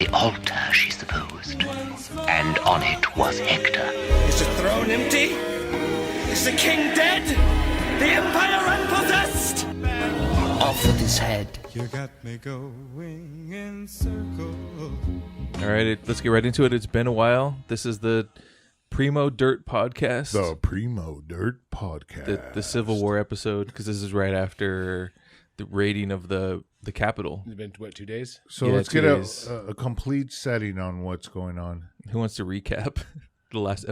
The altar, she supposed, and on it was Hector. Is the throne empty? Is the king dead? The empire unpossessed? Off with his head. You got me going in circles. All right, let's get right into it. It's been a while. This is the Primo Dirt Podcast. The Primo Dirt Podcast. The Civil War episode, because this is right after the raiding of the Capitol. It's been, 2 days? So Yeah, let's 2 get days. a complete setting on what's going on. Who wants to recap the last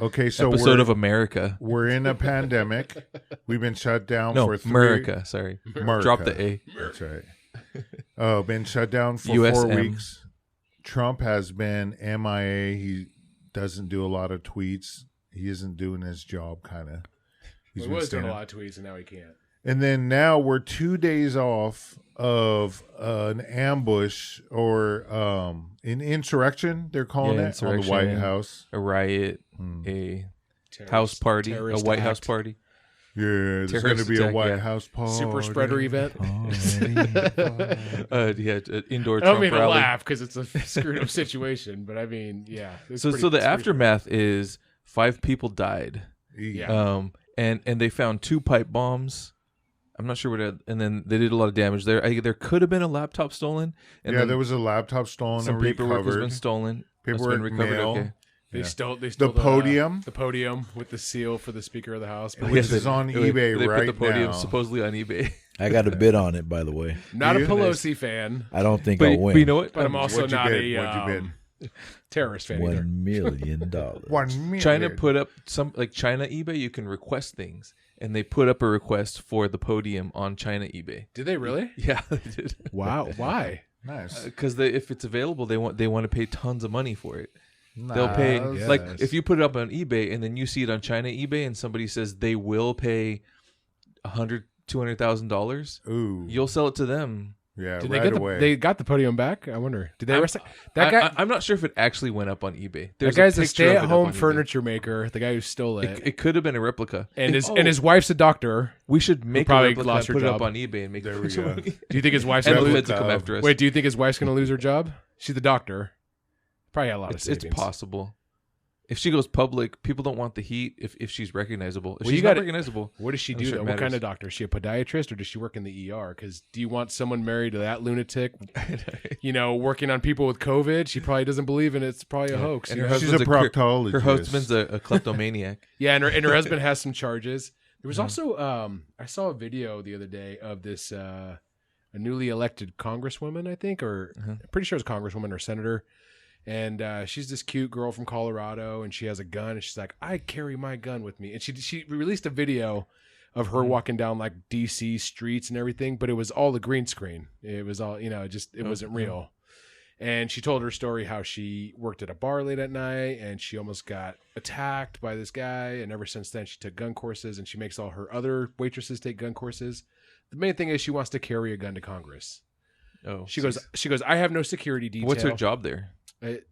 Okay, so episode of America? we're in a pandemic. We've been shut down No, for 3 America. Sorry, America. drop the A. That's right. Been shut down for USM. 4 weeks. Trump has been MIA. He doesn't do a lot of tweets. He isn't doing his job, kind of. He was doing a lot of tweets, and now he can't. And then now we're 2 days off of an ambush or an insurrection, they're calling it, on the White House. A riot, a house party, a terrorist White House act. party. Yeah, there's going Terrorist to be a attack, White yeah. House party. Super spreader event. Indoor I don't Trump mean to rally. laugh because it's a screwed up situation, but I mean, yeah. it's So pretty- the it's pretty aftermath is 5 people died. Yeah. And they found 2 pipe bombs. I'm not sure and then they did a lot of damage there. There could have been a laptop stolen. And Yeah, then there was a laptop stolen some and paperwork has recovered. been stolen. It's Paperwork, been recovered. mail. Okay. They Yeah. stole The the podium. the podium with the seal for the Speaker of the House. But Which is on eBay they right put the podium now. supposedly on eBay. I got a bid on it, by the way. not a You? Pelosi fan, I don't think But, I'll win. but you know what? but I'm also What'd you not bid? a What'd you terrorist fan either. $1 million. $1 million. China put up China eBay. You can request things, and they put up a request for the podium on China eBay. Did they really? Yeah, they did. Wow. Why? Nice. Because if it's available, they want to pay tons of money for it. They'll pay Nice. like if you put it up on eBay and then you see it on China eBay and somebody says they will pay $200,000, Ooh. you'll sell it to them. Yeah, Did right they get away. they got the podium back? I wonder. Did they I'm- arrest that guy? I'm not sure if it actually went up on eBay. That There's guy's a picture of it up stay-at-home on eBay. furniture maker. The guy who stole it, It could have been a replica. and his wife's a doctor. We should make a probably replica lost and her put it up job. on eBay and make There it we go. Do you think his wife's and gonna the lose? feds will come after us. Wait, do you think his wife's gonna lose her job? She's the doctor. Probably had a lot of It's savings. possible. If she goes public, people don't want the heat. If she's recognizable, if Well, she's you not gotta- recognizable, What does she I'm do? sure it Though? What kind matters. of doctor? Is she a podiatrist or does she work in the ER? Because do you want someone married to that lunatic? Working on people with COVID. She probably doesn't believe in it. It's probably a hoax. And you her know? She's husband's a a proctologist. her husband's a kleptomaniac. Yeah, and her husband has some charges. There was also I saw a video the other day of this a newly elected congresswoman, I think, or I'm pretty sure it's congresswoman or senator. And she's this cute girl from Colorado, and she has a gun, and she's like, "I carry my gun with me." And she released a video of her walking down like DC streets and everything, but it was all the green screen. It was all it wasn't real. And she told her story how she worked at a bar late at night, and she almost got attacked by this guy. And ever since then, she took gun courses, and she makes all her other waitresses take gun courses. The main thing is she wants to carry a gun to Congress. Oh, She goes, "I have no security detail." What's her job there?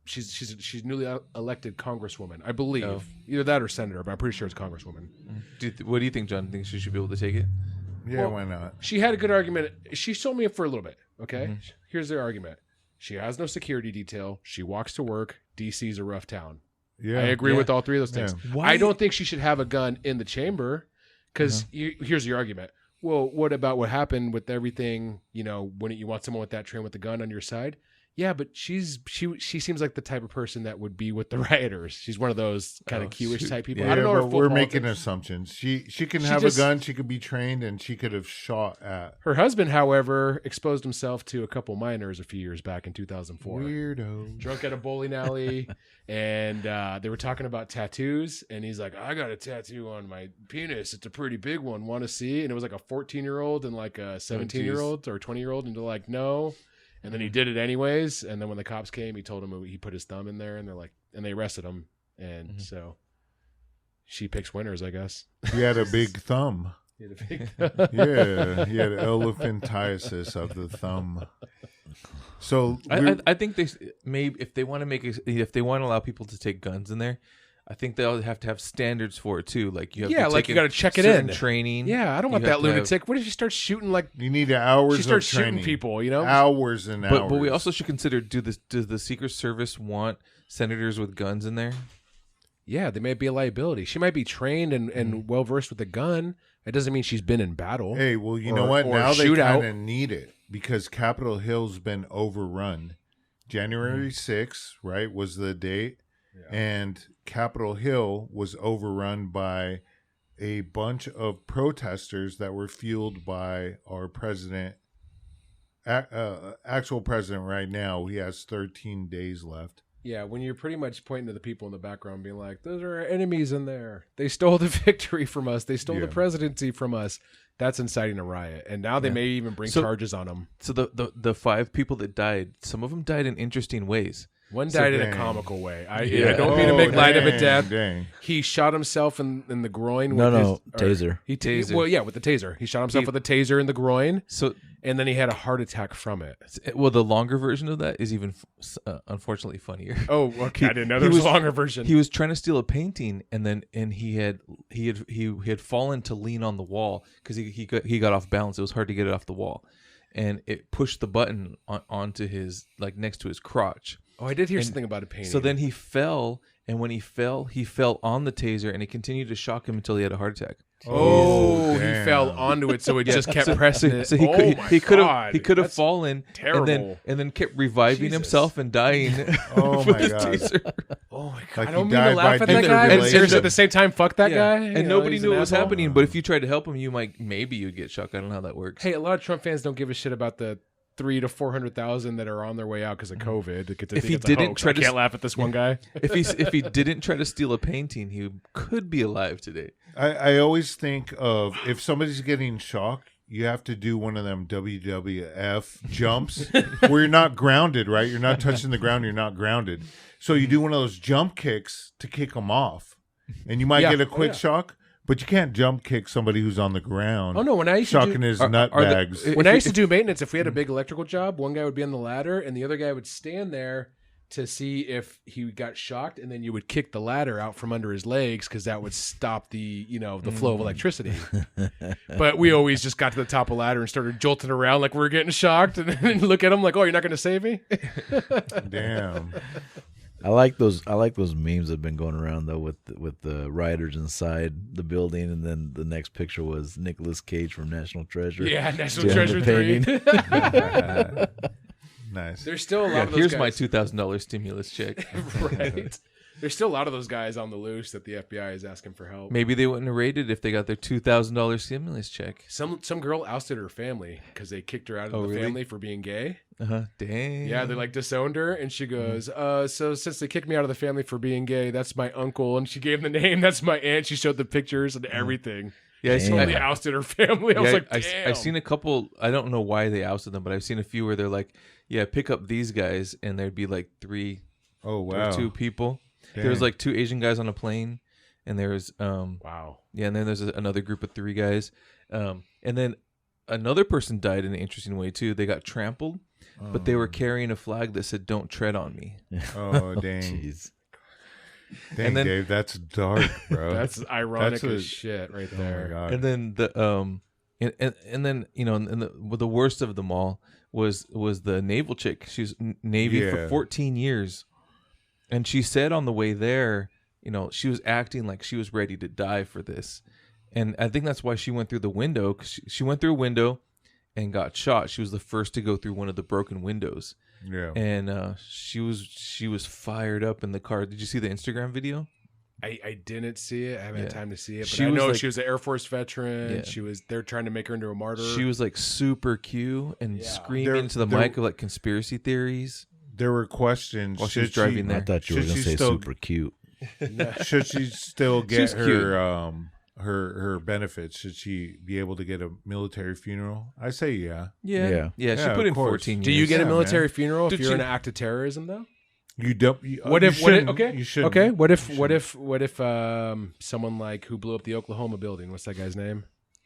She's newly elected congresswoman, I believe. Oh. Either that or senator, but I'm pretty sure it's congresswoman. What do you think, John? Think she should be able to take it? Yeah, why not? She had a good argument. She sold me up for a little bit. Okay, Mm-hmm. Here's their argument. She has no security detail. She walks to work. DC's a rough town. Yeah. I agree Yeah. with all three of those things. Why- I don't think she should have a gun in the chamber because here's your argument. Well, what about what happened with everything? When you want someone with that trained with a gun on your side? Yeah, but she seems like the type of person that would be with the rioters. She's one of those kind of Q-ish type people. Yeah, I don't know her but full we're politics. making assumptions. She can She have just- a gun. She could be trained, and she could have shot at Her husband, however, exposed himself to a couple minors a few years back in 2004. weirdo. Drunk at a bowling alley, and they were talking about tattoos, and he's like, "I got a tattoo on my penis. It's a pretty big one. Want to see?" And it was like a 14-year-old and like a 17-year-old or 20-year-old, and they're like, "No." And then he did it anyways. And then when the cops came, he told him he put his thumb in there, and they're like, and they arrested him. And so she picks winners, I guess. He had a big thumb. He had a big- Yeah, he had elephantiasis of the thumb. So I think they maybe if they want to allow people to take guns in there, I think they'll have to have standards for it too. Like you have Yeah, to like take you got to check it certain in. training. Yeah, I don't want You that have to have- lunatic. What if she starts shooting like You need hours. she starts of training. shooting people? You know, hours and hours. But we also should consider: does the Secret Service want senators with guns in there? yeah, they may be a liability. She might be trained and well versed with a gun. It doesn't mean she's been in battle. Hey, well, you Or- know what? or Now they shootout. kind of need it because Capitol Hill's been overrun. January 6th, right, was the date. And Capitol Hill was overrun by a bunch of protesters that were fueled by our president, actual president right now. He has 13 days left. Yeah, when you're pretty much pointing to the people in the background, being like, "Those are our enemies in there. They stole the victory from us. They stole the presidency from us." That's inciting a riot, and now they may even bring charges on them. So the 5 people that died, some of them died in interesting ways. One died in a dang. comical way. I don't mean to make light of a death. Dang. He shot himself in the groin. No, with his, taser. Taser. Well, yeah, with the taser. He shot himself with a taser in the groin, So, and then he had a heart attack from it. well, the longer version of that is even unfortunately funnier. Oh, okay. I didn't know there was a longer version. He was trying to steal a painting, and he had fallen to lean on the wall because he got off balance. It was hard to get it off the wall, and it pushed the button onto his next to his crotch. Oh, I did hear something about a painting. So then he fell, and when he fell on the taser, and it continued to shock him until he had a heart attack. Oh, he damn. fell onto it, so it just kept pressing it. So he could have fallen terrible. and then kept reviving Jesus. himself and dying. Oh with my his God. taser. Oh my god! Like I he don't mean to died laugh by at that guy, but defibrillation. seriously, at the same time, fuck that Yeah. guy. And nobody he's knew an what was asshole. happening. But if you tried to help him, maybe you'd get shocked. I don't know how that works. Hey, a lot of Trump fans don't give a shit about the 300,000 to 400,000 that are on their way out because of COVID. If he didn't try I to can't laugh at this one guy. if he didn't try to steal a painting, he could be alive today. I always think of if somebody's getting shocked, you have to do one of them WWF jumps where you're not grounded, right? You're not touching the ground. You're not grounded. So you do one of those jump kicks to kick them off. And you might Yeah. get a quick shock, but you can't jump kick somebody who's on the ground. Oh no! When I used to shocking do, his nut bags. when I used to do maintenance, if we had a big electrical job, one guy would be on the ladder and the other guy would stand there to see if he got shocked, and then you would kick the ladder out from under his legs because that would stop the the flow of electricity. But we always just got to the top of the ladder and started jolting around like we were getting shocked, and then look at him like, "Oh, you're not going to save me?" Damn. I like those memes that have been going around though with the riders inside the building, and then the next picture was Nicolas Cage from National Treasure. Yeah, National doing Treasure the 3. Nice. There's still a lot Yeah, of those here's guys. my $2,000 stimulus check. Right. There's still a lot of those guys on the loose that the FBI is asking for help. Maybe they wouldn't have raided if they got their $2,000 stimulus check. Some girl ousted her family because they kicked her out of the really? family for being gay. Dang. Yeah, they disowned her, and she goes, so since they kicked me out of the family for being gay, that's my uncle, and she gave him the name. That's my aunt. She showed the pictures and everything. Yeah, Totally ousted her family. I was like, damn. I've seen a couple. I don't know why they ousted them, but I've seen a few where they're like, "Yeah, pick up these guys," and there'd be like 3 Oh or wow. 2 people. Dang. There was like 2 Asian guys on a plane, and there was Wow. yeah, and then there's another group of 3 guys, and then another person died in an interesting way too. They got trampled, but they were carrying a flag that said "Don't tread on me." Oh dang. Jeez. Dang, And then- Dave, that's dark, bro. That's ironic That's as shit right oh there. my god. And then the and then and the worst of them all was the naval chick. She was Navy for Yeah. 14 years, and she said on the way there, she was acting like she was ready to die for this, and I think that's why she went through the window. 'Cause she went through a window and got shot. She was the first to go through one of the broken windows, Yeah. and she was fired up in the car. Did you see the Instagram video? I didn't see it. I haven't had time to see it. But She I was know like- she was an Air Force veteran. Yeah. They're trying to make her into a martyr. She was like super cute and screaming There- into the there- mic of like conspiracy theories. There were questions. While she was Should driving I there. thought you were Should gonna she say still- super cute. Should she still get was cute. her benefits? Should she be able to get a military funeral? I say yeah. Yeah. She Yeah, put of in course. 14 years. Do you get a Yeah, military man. funeral if Did you're she- in an act of terrorism though? You don't. What you if shouldn't. okay? You shouldn't. Okay. What if someone like who blew up the Oklahoma building? What's that guy's name?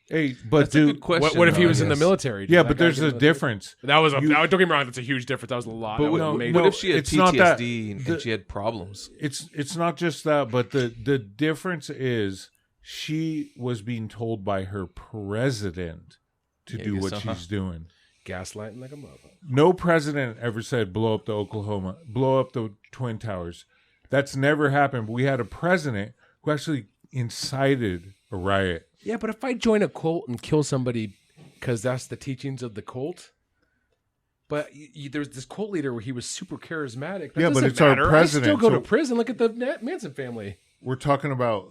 Hey, but That's a good question. What if he though, was I in the guess. military? Did yeah, that but guy there's get in a the military? difference. Don't get me wrong. That's a huge difference. That was a lot. But That was what, major. what if she had It's not that- PTSD and she had problems? It's not just that, but the difference is she was being told by her president to Yeah, do I guess what so, huh? she's doing. Gaslighting like a motherfucker. No president ever said blow up the Twin Towers. That's never happened. But we had a president who actually incited a riot. Yeah, but if I join a cult and kill somebody because that's the teachings of the cult, but there's this cult leader where he was super charismatic. That Yeah, but doesn't it's our matter. president, I still go so- to prison. Look at the Manson family. We're talking about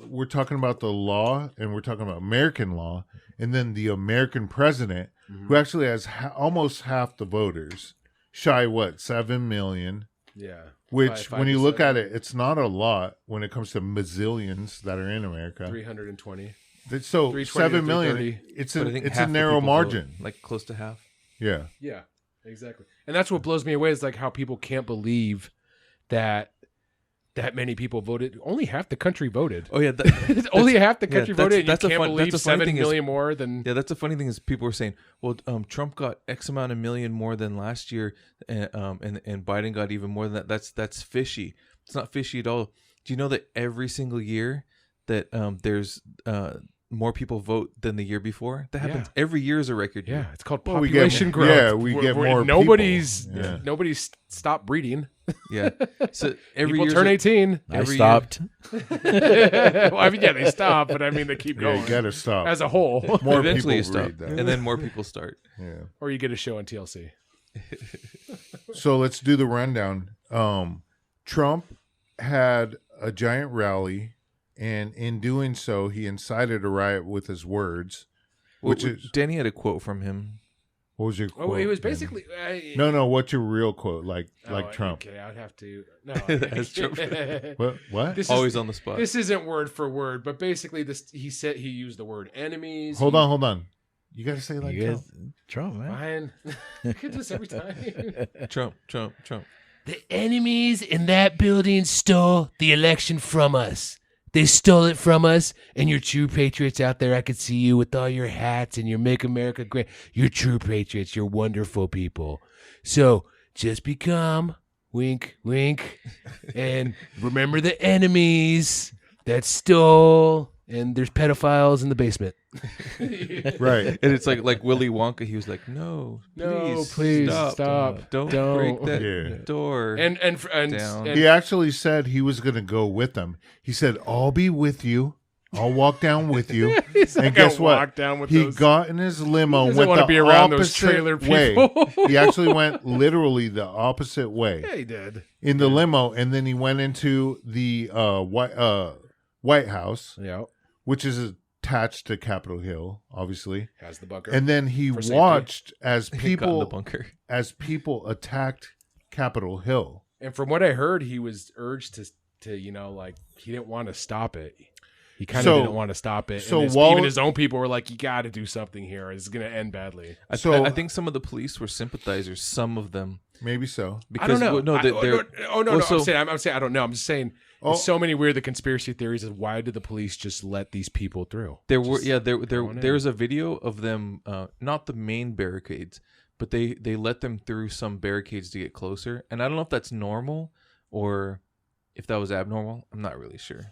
the law, and we're talking about American law, and then the American president who actually has almost half the voters, shy 7 million. Yeah. Which, Five when you to look 7. at it, it's not a lot when it comes to mazillions that are in America. 320. So 320 7 to million, 330. it's But I a think it's half a the narrow people vote, margin. like close to half. Yeah, Yeah, exactly. And that's what blows me away is like how people can't believe that many people voted. Only half the country voted. Oh yeah, Only half the country yeah, that's- voted. And that's you a can't fun- believe that's a funny 7 thing is- million more than. Yeah, that's the funny thing is people were saying, well, Trump got X amount of million more than last year, and Biden got even more than that. That's fishy. It's not fishy at all. Do you know that every single year that there's more people vote than the year before? That happens every year is a record year. Yeah, it's called Well, population growth. yeah, we get more people. Nobody's Yeah. nobody's stopped breeding. Yeah. So every People year turn 18. I every stopped. Well, I mean, yeah, they stop, but I mean, they keep Yeah, going you gotta stop. as a whole. More eventually you people stop, read that. and then more people start. Yeah. Or you get a show on TLC. So let's do the rundown. Trump had a giant rally, and in doing so, he incited a riot with his words. Which is Danny had a quote from him. what was your quote? Oh, he was Danny? basically. No. What's your real quote? Like Oh, Trump. Okay, I'd have to. No, That's Trump. What? This Always is, on the spot. This isn't word for word, but basically, this he said he used the word enemies. Hold on. You gotta say it like You Trump. guys, Trump, man. Fine. You can do this every time. Trump. The enemies in that building stole the election from us. They stole it from us, and you're true patriots out there. I could see you with all your hats and your Make America Great. You're true patriots. You're wonderful people. So just become, wink, wink, and remember the enemies that stole. And there's pedophiles in the basement. Right. And it's like Willy Wonka. He was like, "No, please stop. Don't Don't." break that Yeah. door." And Down. He actually said he was gonna go with them. He said, "I'll be with you. I'll walk down with you." He's And not gonna guess what? walk down with He those- got in his limo, doesn't went wanna the be around those opposite trailer way. people. He actually went literally the opposite way Yeah, he did. in the limo, and then he went into the White House, Yeah. which is attached to Capitol Hill, obviously. Has the bunker. And then he For safety. watched as Got in the people bunker. attacked Capitol Hill. And from what I heard, he was urged to like he didn't want to stop it. He kind of So- didn't want to stop it. so And while- even his own people were like, "You got to do something here. It's going to end badly." So- I think some of the police were sympathizers. Some of them, Maybe so. I don't know. well, no, they're no. so- I'm saying I don't know. I'm just saying. There's so many weird conspiracy theories of why did the police just let these people through? there were Just yeah going in. there's a video of them, not the main barricades, but they let them through some barricades to get closer. And I don't know if that's normal or if that was abnormal. I'm not really sure.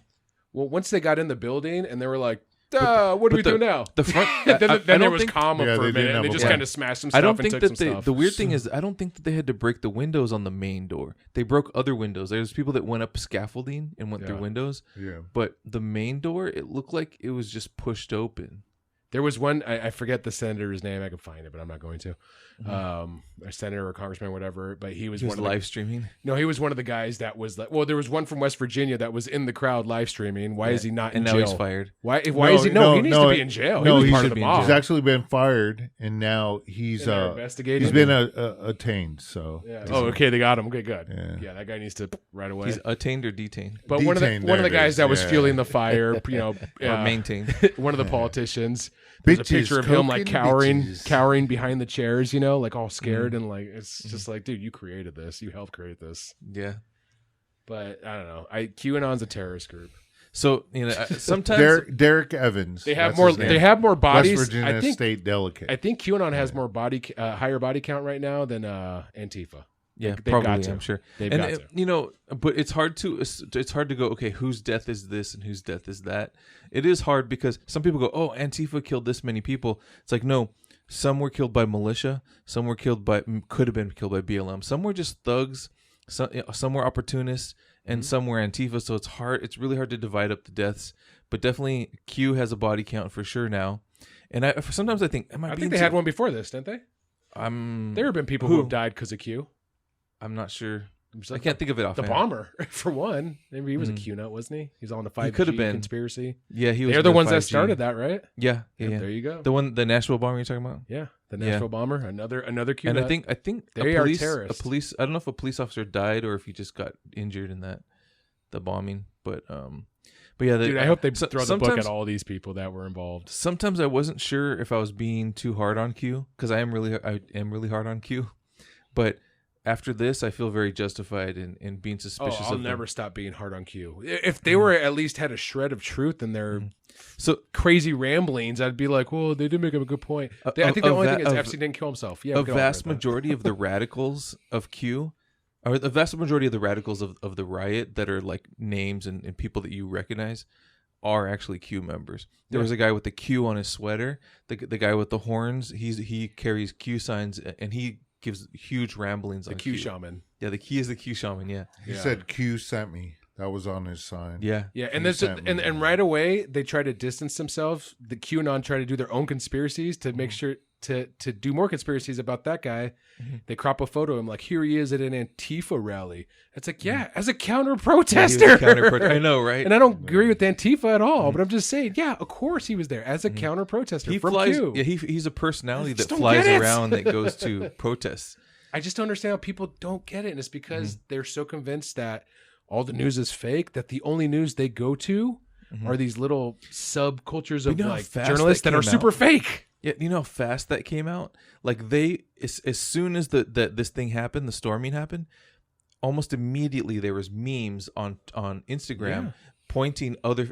Well, once they got in the building and they were like, what do we do now? The front. then I there don't was think- calm Yeah, for they a didn't minute, and have they a just plan. kind of smashed some stuff I don't and think took that some they. stuff. The weird thing is, I don't think that they had to break the windows on the main door. They broke other windows. There's people that went up scaffolding and went through Yeah. windows, Yeah. but the main door, it looked like it was just pushed open. There was one, I forget the senator's name. I can find it, but I'm not going to. A senator or congressman or whatever, but he was He one was of the, live streaming. No, he was one of the guys that was like, well, there was one from West Virginia that was in the crowd live streaming. Why is he not in And jail? now he's fired. Why No, is he? No, he needs to be in jail. No, he was he part should of the be in mob. jail. He's actually been fired, and now he's And they're investigating he's him. been attained. So Yeah. Oh, okay, they got him. Okay, good. Yeah. Yeah, that guy needs to right away. He's attained or detained But one of the Detained, one of the there it guys is. that was Yeah. fueling the fire, or maintained. one of the politicians. There's a Bitches, picture of him like cocaine bitches. cowering behind the chairs, like all scared, and like it's just like, dude, you created this, you helped create this. Yeah. But I don't know. QAnon's a terrorist group. So sometimes Derek Evans. They have that's more. his name. They have more bodies. West Virginia I think. State Delegate. I think QAnon has more higher body count right now than Antifa. Yeah, They've got probably. to. I'm sure. They've And got to. but it's hard to go. Okay, whose death is this and whose death is that? It is hard because some people go, "Oh, Antifa killed this many people." It's like, no, some were killed by militia. Some were could have been killed by BLM. Some were just thugs. Some were opportunists, and some were Antifa. So it's hard. It's really hard to divide up the deaths. But definitely, Q has a body count for sure now. And sometimes I think, I think they had one before this, didn't they? There have been people who have died because of Q. I'm not sure. Like I can't think of it offhand. The bomber, for one. Maybe he was a Q nut, wasn't he? He's on the 5G could have been. conspiracy. Yeah, he was. They're the ones 5G. that started that, right? Yeah. There you go. The Nashville bomber you're talking about? Yeah, the Nashville bomber, another Q And nut. I think They are terrorists. I don't know if a police officer died or if he just got injured in the bombing, but yeah. Dude, I hope they throw the book sometimes- at all these people that were involved. Sometimes I wasn't sure if I was being too hard on Q because I am really hard on Q, but after this I feel very justified in being suspicious. I'll never stop being hard on Q. If they were at least had a shred of truth in their crazy ramblings, I'd be like, well, they did make a good point. I think the only thing is Epstein didn't kill himself. Yeah, a vast majority of the radicals of Q, or the vast majority of the radicals of the riot that are like names and people that you recognize are actually Q members. There was a guy with the Q on his sweater. The guy with the horns, he carries Q signs and he gives huge ramblings on Q shaman. Yeah, he is the Q shaman. Yeah, He said Q sent me. That was on his sign. yeah. And there's and right away they try to distance themselves. The QAnon try to do their own conspiracies to make sure to do more conspiracies about that guy. They crop a photo of him like, here he is at an Antifa rally. It's like, yeah, as a counter protester. I know, right? And I don't agree with Antifa at all, but I'm just saying, yeah, of course he was there as a counter protester. He from flies. Q. Yeah, he's a personality that don't flies get it. around that goes to protests. I just don't understand how people don't get it. And it's because they're so convinced that all the news is fake, that the only news they go to are these little subcultures of you know how like fast journalists that are came super out? fake. Yeah, you know how fast that came out? Like as soon as this thing happened, the storming happened, almost immediately there was memes on Instagram pointing They're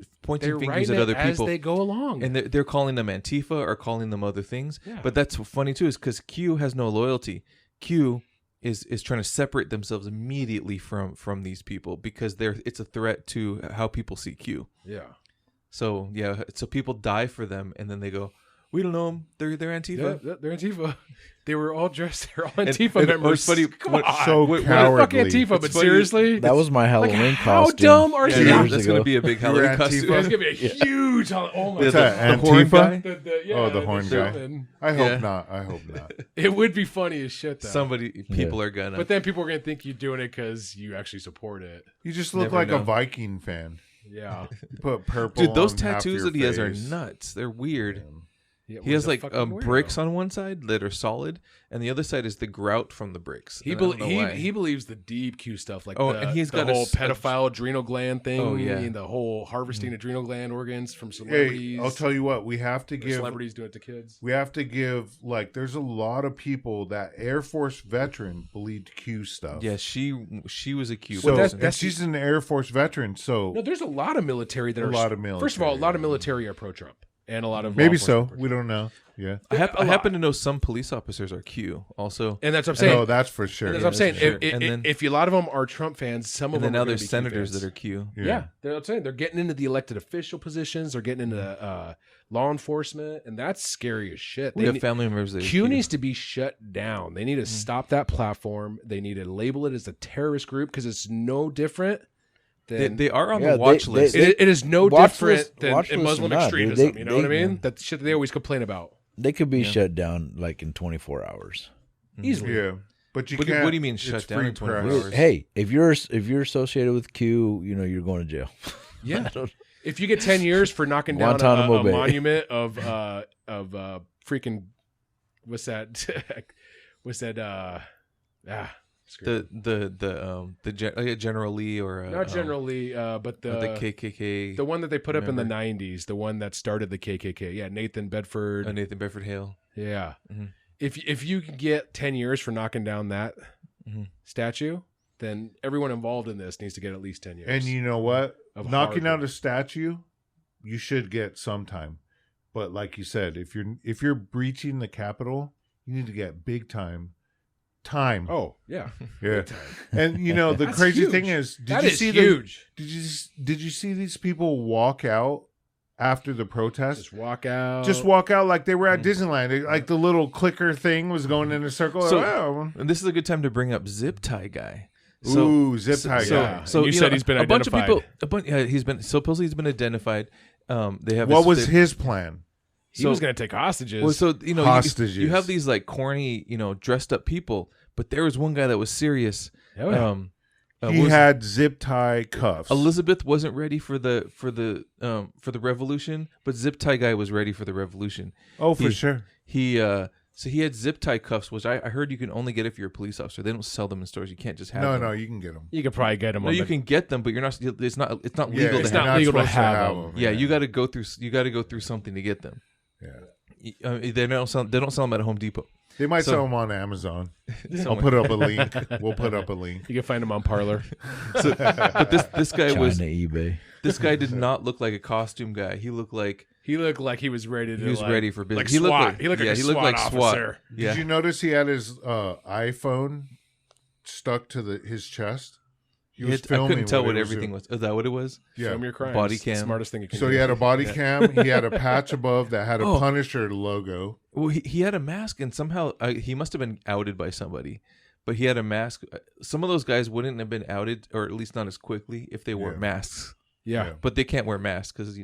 fingers writing at other it as people. they go along. And they're calling them Antifa or calling them other things. Yeah. But that's funny too, is because Q has no loyalty. Q is trying to separate themselves immediately from these people because it's a threat to how people see Q. Yeah. So so people die for them, and then they go, "We don't know them. They're Antifa." Yeah, they're Antifa. They were all dressed. They're all Antifa members. Funny, Come on. So Fuck cowardly. Antifa, but It's funny. seriously, That was my like, Halloween how costume. dumb are you? years that's ago. going to be a big Halloween Antifa? costume. It's gonna be a huge. Oh my What's god. that, the horn Antifa? guy? The horn guy. shaman. I hope Yeah. not. I hope not. It would be funny as shit though. People are gonna. But then people are gonna think you're doing it because you actually support it. You just look Never like know. a Viking fan. Yeah. You put purple. Dude, those on half tattoos your that he has are face. nuts. They're weird. Yeah, He has what a like fucking weirdo. bricks on one side that are solid, and the other side is the grout from the bricks. He And I don't know why. he believes the deep Q stuff, like Oh, the, and he's the got a whole s- a- pedophile adrenal gland thing. Oh, yeah. And the whole harvesting adrenal gland organs from Hey, celebrities. I'll tell you what. We have to Or give. celebrities do it to kids. We have to give. Like, there's a lot of people that Air Force veteran believed Q stuff. Yeah, she was a Q. So person. and she's an Air Force veteran. So No, there's a lot of military that A are. lot of First of all, a lot of military. military are pro-Trump, and a lot of law maybe so. enforcement are We don't know. Yeah. I lot. happen to know some police officers are Q also. And that's what I'm saying. No, that's for sure. And that's what I'm saying. sure. If, And then- if a lot of them are Trump fans, some of And them then are now gonna there's be Q senators fans. that are Q. Yeah, I'm saying they're getting into the elected official positions. They're getting into law enforcement, and that's scary as shit. We They have need- family members that are Q needs to be shut down. They need to stop that platform. They need to label it as a terrorist group because it's no different than They are on Yeah, the watch they- list. it is no Watch different list- than watch list Muslim or not, dude. extremism. They- you know what I they- mean? That shit that they always complain about. They could be shut down like in 24 hours. Easily. Yeah. But you What do- can't. what do you mean it's shut down free in 24 press. hours? Hey, if you're associated with Q, you know you're going to jail. Yeah. I don't- If you get 10 years for knocking down Guantanamo a Bay. monument of freaking what's that? Screw it. General Lee or Not General Lee, but the KKK. the one that they put up in the 90s, the one that started the KKK. Yeah, Nathan Bedford. Nathan Bedford Hale. Yeah. Mhm. If you can get 10 years for knocking down that statue, then everyone involved in this needs to get at least 10 years. And you know what? Of Knocking hard out a statue, you should get some time. But like you said, if you're breaching the Capitol, you need to get big time. Oh, yeah. Yeah. And you know, the That's crazy huge. thing is, That is huge. Did you see these people walk out after the protest? Just walk out. Just walk out like they were at Disneyland. Like the little clicker thing was going in a circle. So, and this is a good time to bring up Zip Tie Guy. Ooh, Zip Tie so- Guy. So you said he's been a bunch of identified. people. Supposedly he's been identified. They have. What was his plan? He was going to take hostages. Well, so you know, Hostages. you have these like corny, dressed up people, but there was one guy that was serious. Oh, yeah. He had zip tie cuffs. Elizabeth wasn't ready for the revolution, but Zip Tie Guy was ready for the revolution. Oh, for sure. So he had zip tie cuffs, which I heard you can only get if you're a police officer. They don't sell them in stores. You can't just have them. No, you can get them. You could probably get him. No, you can get them, but you're not. It's not legal to it's have. not not legal to supposed have them. Yeah, you got to go through. You got to go through something to get them. Yeah. They don't sell them at Home Depot. They might So- sell them on Amazon. I'll Somewhere. put up a link. We'll put up a link. You can find him on Parlor. But this guy China was. eBay. This guy did not look like a costume guy. He looked like He looked like he was ready to. he was ready for business. Like he looked SWAT. like He looked like a he looked SWAT like SWAT. officer. Yeah. Did you notice he had his iPhone stuck to his chest? He was I filming couldn't tell what he was everything doing. was. Is that what it was? Yeah. Film your crimes. Body It's the cam. smartest thing you can So do. he had a body cam. He had a patch above that had a Oh. Punisher logo. Well, he had a mask, and somehow he must have been outed by somebody. But he had a mask. Some of those guys wouldn't have been outed, or at least not as quickly, if they wore Yeah. masks. Yeah. But they can't wear masks because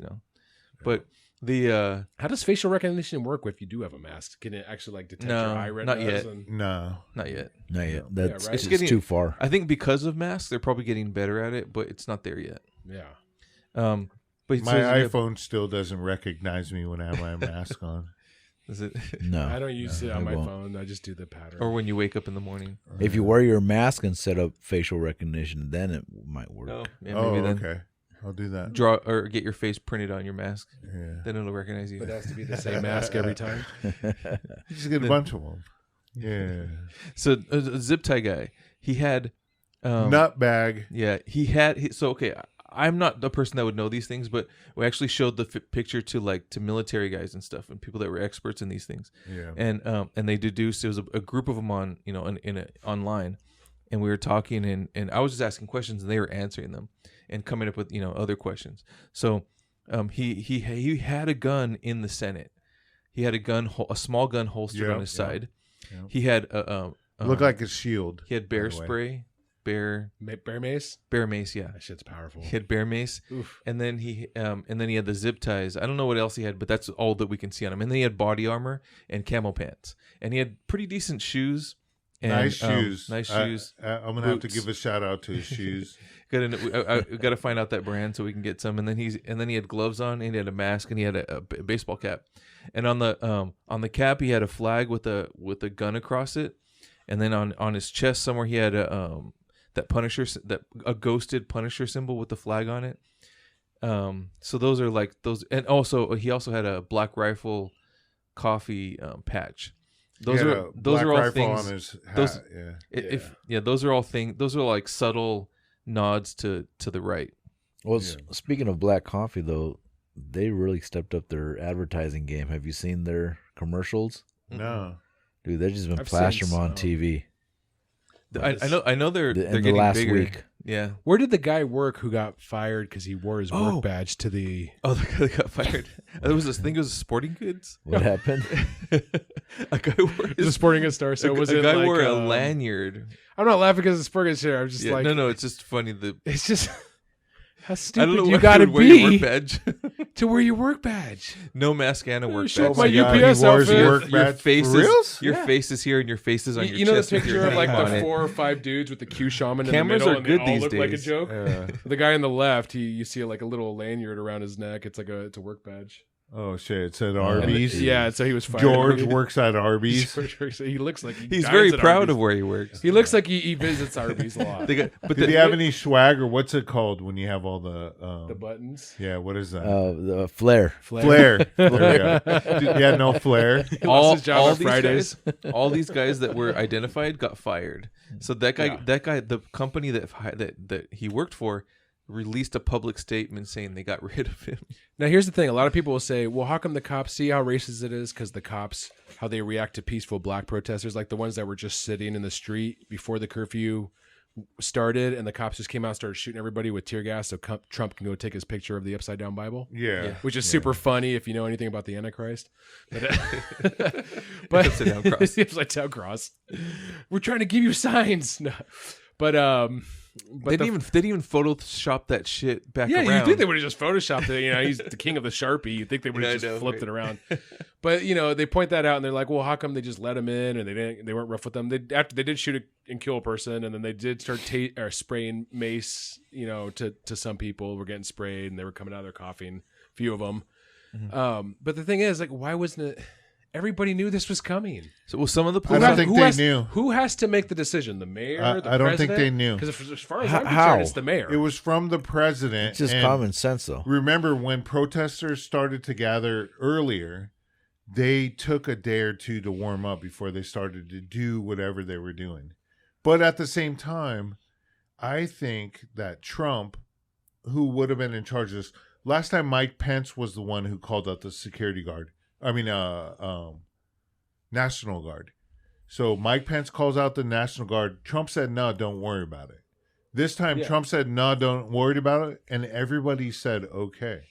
But the How does facial recognition work if you do have a mask? Can it actually like detect No, your eye not retinas? yet. And... No. not yet. Not yet. That's right. it's It's getting- too far. I think because of masks, they're probably getting better at it, but it's not there yet. Yeah. But My so, yeah, iPhone still doesn't recognize me when I have my mask on. is it, No. I don't use it on it my won't. phone. I just do the pattern. or when you wake up in the morning. If you wear your mask and set up facial recognition, then it might work. Oh, yeah, Oh, maybe then okay. I'll do that. draw or get your face printed on your mask. Yeah. Then it'll recognize you. But it has to be the same mask every time. Just get a bunch of them. Yeah. So Zip Tie Guy, he had Nut bag. Yeah, he had. So okay, I'm not the person that would know these things, but we actually showed the picture to military guys and stuff, and people that were experts in these things. Yeah. And they deduced it was a group of them on online, and we were talking, and I was just asking questions, and they were answering them, and coming up with other questions. So he had a gun in the Senate. He had a small gun holstered Yeah, on his yeah. side. Yeah. He had Looked like a shield. he had bear by the way. spray, bear Mace? mace. Yeah, That shit's powerful. he had bear mace. Oof. And then he had the zip ties. I don't know what else he had, but that's all that we can see on him. And then he had body armor and camel pants, and he had pretty decent shoes. And, Nice shoes. Nice shoes. I'm gonna have to Boots. give a shout out to his shoes. I got to find out that brand so we can get some. And then he had gloves on, and he had a mask, and he had a baseball cap. And on the cap he had a flag with a gun across it. And then on his chest somewhere he had a ghosted Punisher symbol with the flag on it. So those are like those, and also he also had a Black Rifle coffee patch. Those He had are a those black are all rifle things. on his hat. those- Yeah. Those are all things. Those are like subtle nods to the right. Well, speaking of black coffee, though, they really stepped up their advertising game. Have you seen their commercials? No. Dude, they've just been I've flashing seen them on some. TV. I know they're In the getting last bigger. week. Yeah. Where did the guy work who got fired because he wore his Oh. work badge to the... Oh, the guy that got fired. There was this thing. It was Sporting Goods. What happened? A guy wore It was a sporting goods store, so was a it guy like, wore a lanyard. I'm not laughing because it's sporting goods store. I'm just Yeah, like... no, it's just funny. It's just... How I don't stupid know you why gotta would wear your work be badge. to wear your work badge. No mask and a work Show badge. my God, UPS he wore his outfit. work Your badge. face For reals? is your face is here and your face is on your You know the chest. with picture your of like name on the it. 4 or 5 dudes with the Q shaman in Cameras the middle are and good they all these look like a days. joke? The guy on the left, you see like a little lanyard around his neck. It's a work badge. Oh shit! It said Arby's. Yeah, so he was fired. George works at Arby's. He looks like He's dines very at proud Arby's. of where he works. He looks like he visits Arby's a lot. But Did he have any swag, or what's it called when you have all The buttons. Yeah, what is that? The flair. Flair. There we go. He had no flair. Lost his job on Fridays. All these guys that were identified got fired. So that guy, the company that he worked for, released a public statement saying they got rid of him. Now, here's the thing. A lot of people will say, well, how come the cops see how racist it is? Because the cops, how they react to peaceful black protesters, like the ones that were just sitting in the street before the curfew started, and the cops just came out and started shooting everybody with tear gas so Trump can go take his picture of the upside down Bible. Yeah. Which is super funny if you know anything about the Antichrist. But Upside down cross. The upside down cross. We're trying to give you signs. No. But they didn't even Photoshop that shit back around. Yeah, you think they would have just Photoshopped it. You know, he's the king of the Sharpie. You think they would have just flipped it around. But, you know, they point that out and they're like, well, how come they just let him in and they weren't rough with them? After they did shoot and kill a person, and then they did start spraying mace, you know, to some people were getting sprayed and they were coming out of there coughing, a few of them. Mm-hmm. But the thing is, like, why wasn't it? Everybody knew this was coming. So, well, some of the I don't think they knew. Who has to make the decision? The mayor? The I don't think they knew. Because as far as I'm How? concerned, it's the mayor. It was from the president. It's just and common sense, though. Remember, when protesters started to gather earlier, they took a day or two to warm up before they started to do whatever they were doing. But at the same time, I think that Trump, who would have been in charge of this, last time Mike Pence was the one who called out the security guard. National Guard. So Mike Pence calls out the National Guard. Trump said, no, don't worry about it. This time, Trump said, no, don't worry about it. And everybody said, okay.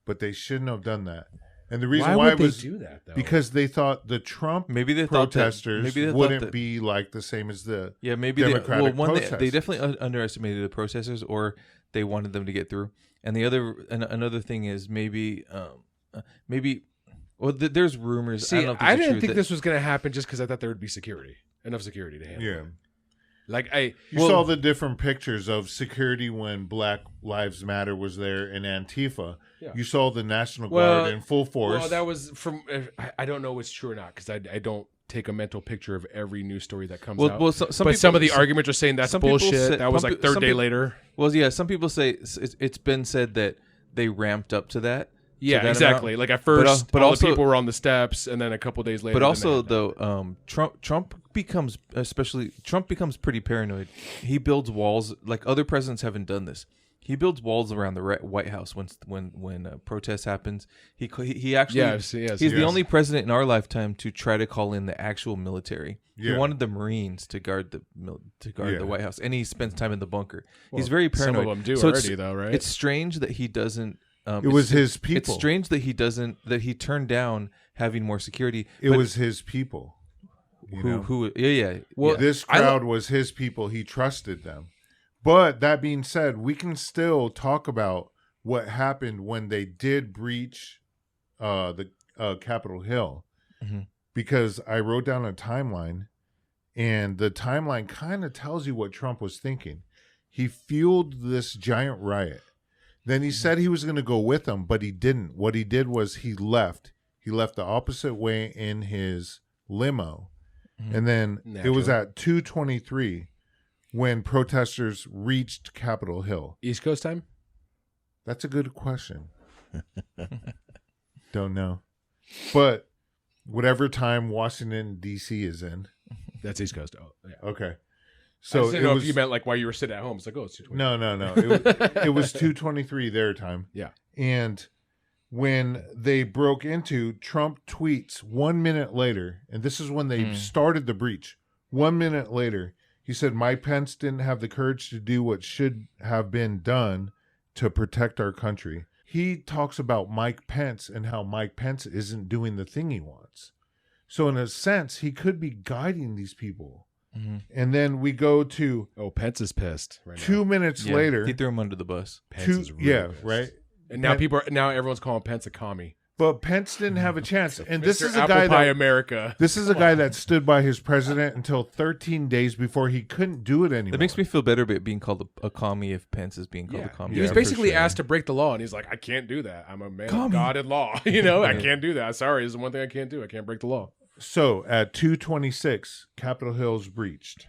But they shouldn't have done that. And the reason why would they was do that, though? because they thought the Trump protesters wouldn't be like the same as the Democratic protesters. They definitely underestimated the protesters, or they wanted them to get through. And another thing is maybe. Well, there's rumors. See, I didn't think that this was going to happen just because I thought there would be enough security to handle it. Like you saw the different pictures of security when Black Lives Matter was there in Antifa. Yeah. You saw the National Guard in full force. Well, that was from. I don't know if it's true or not because I don't take a mental picture of every news story that comes out. Well, some of the arguments are saying that's bullshit. That was like third day later. Well, yeah, some people say it's been said that they ramped up to that. Yeah, exactly. Like at first, but all the people were on the steps, and then a couple days later. But also, though, Trump becomes pretty paranoid. He builds walls like other presidents haven't done this. He builds walls around the White House when protest happens. He actually he's the only president in our lifetime to try to call in the actual military. Yeah. He wanted the Marines to guard the White House, and he spends time in the bunker. He's very paranoid. Some of them do already, though, right? It's strange that he doesn't. It was his people. It's strange that he turned down having more security. It was his people. Well, this crowd was his people. He trusted them. But that being said, we can still talk about what happened when they did breach the Capitol Hill, because I wrote down a timeline, and the timeline kind of tells you what Trump was thinking. He fueled this giant riot. Then he said he was going to go with them, but he didn't. What he did was he left. He left the opposite way in his limo. And then it was at 2:23 when protesters reached Capitol Hill. East Coast time? That's a good question. Don't know. But whatever time Washington, D.C. is in. That's East Coast. Oh, yeah. Okay. So I didn't know if you meant like while you were sitting at home. It's like, it's 2:20. No. It was 2:23 their time. Yeah. And when they broke into, Trump tweets 1 minute later, and this is when they started the breach. 1 minute later, he said, Mike Pence didn't have the courage to do what should have been done to protect our country. He talks about Mike Pence and how Mike Pence isn't doing the thing he wants. So in a sense, he could be guiding these people. And then we go to Pence is pissed right 2 minutes later. He threw him under the bus. Pence is really pissed. Right. And now everyone's calling Pence a commie. But Pence didn't have a chance. And this Mr. is a Apple guy Pie that America. this is a guy that stood by his president until 13 days before he couldn't do it anymore. That makes me feel better about being called a commie if Pence is being called a commie. He was for basically sure. asked to break the law, and he's like, I can't do that. I'm a man of God and law. I can't do that. Sorry, this is the one thing I can't do. I can't break the law. So at 2:26, Capitol Hill's breached.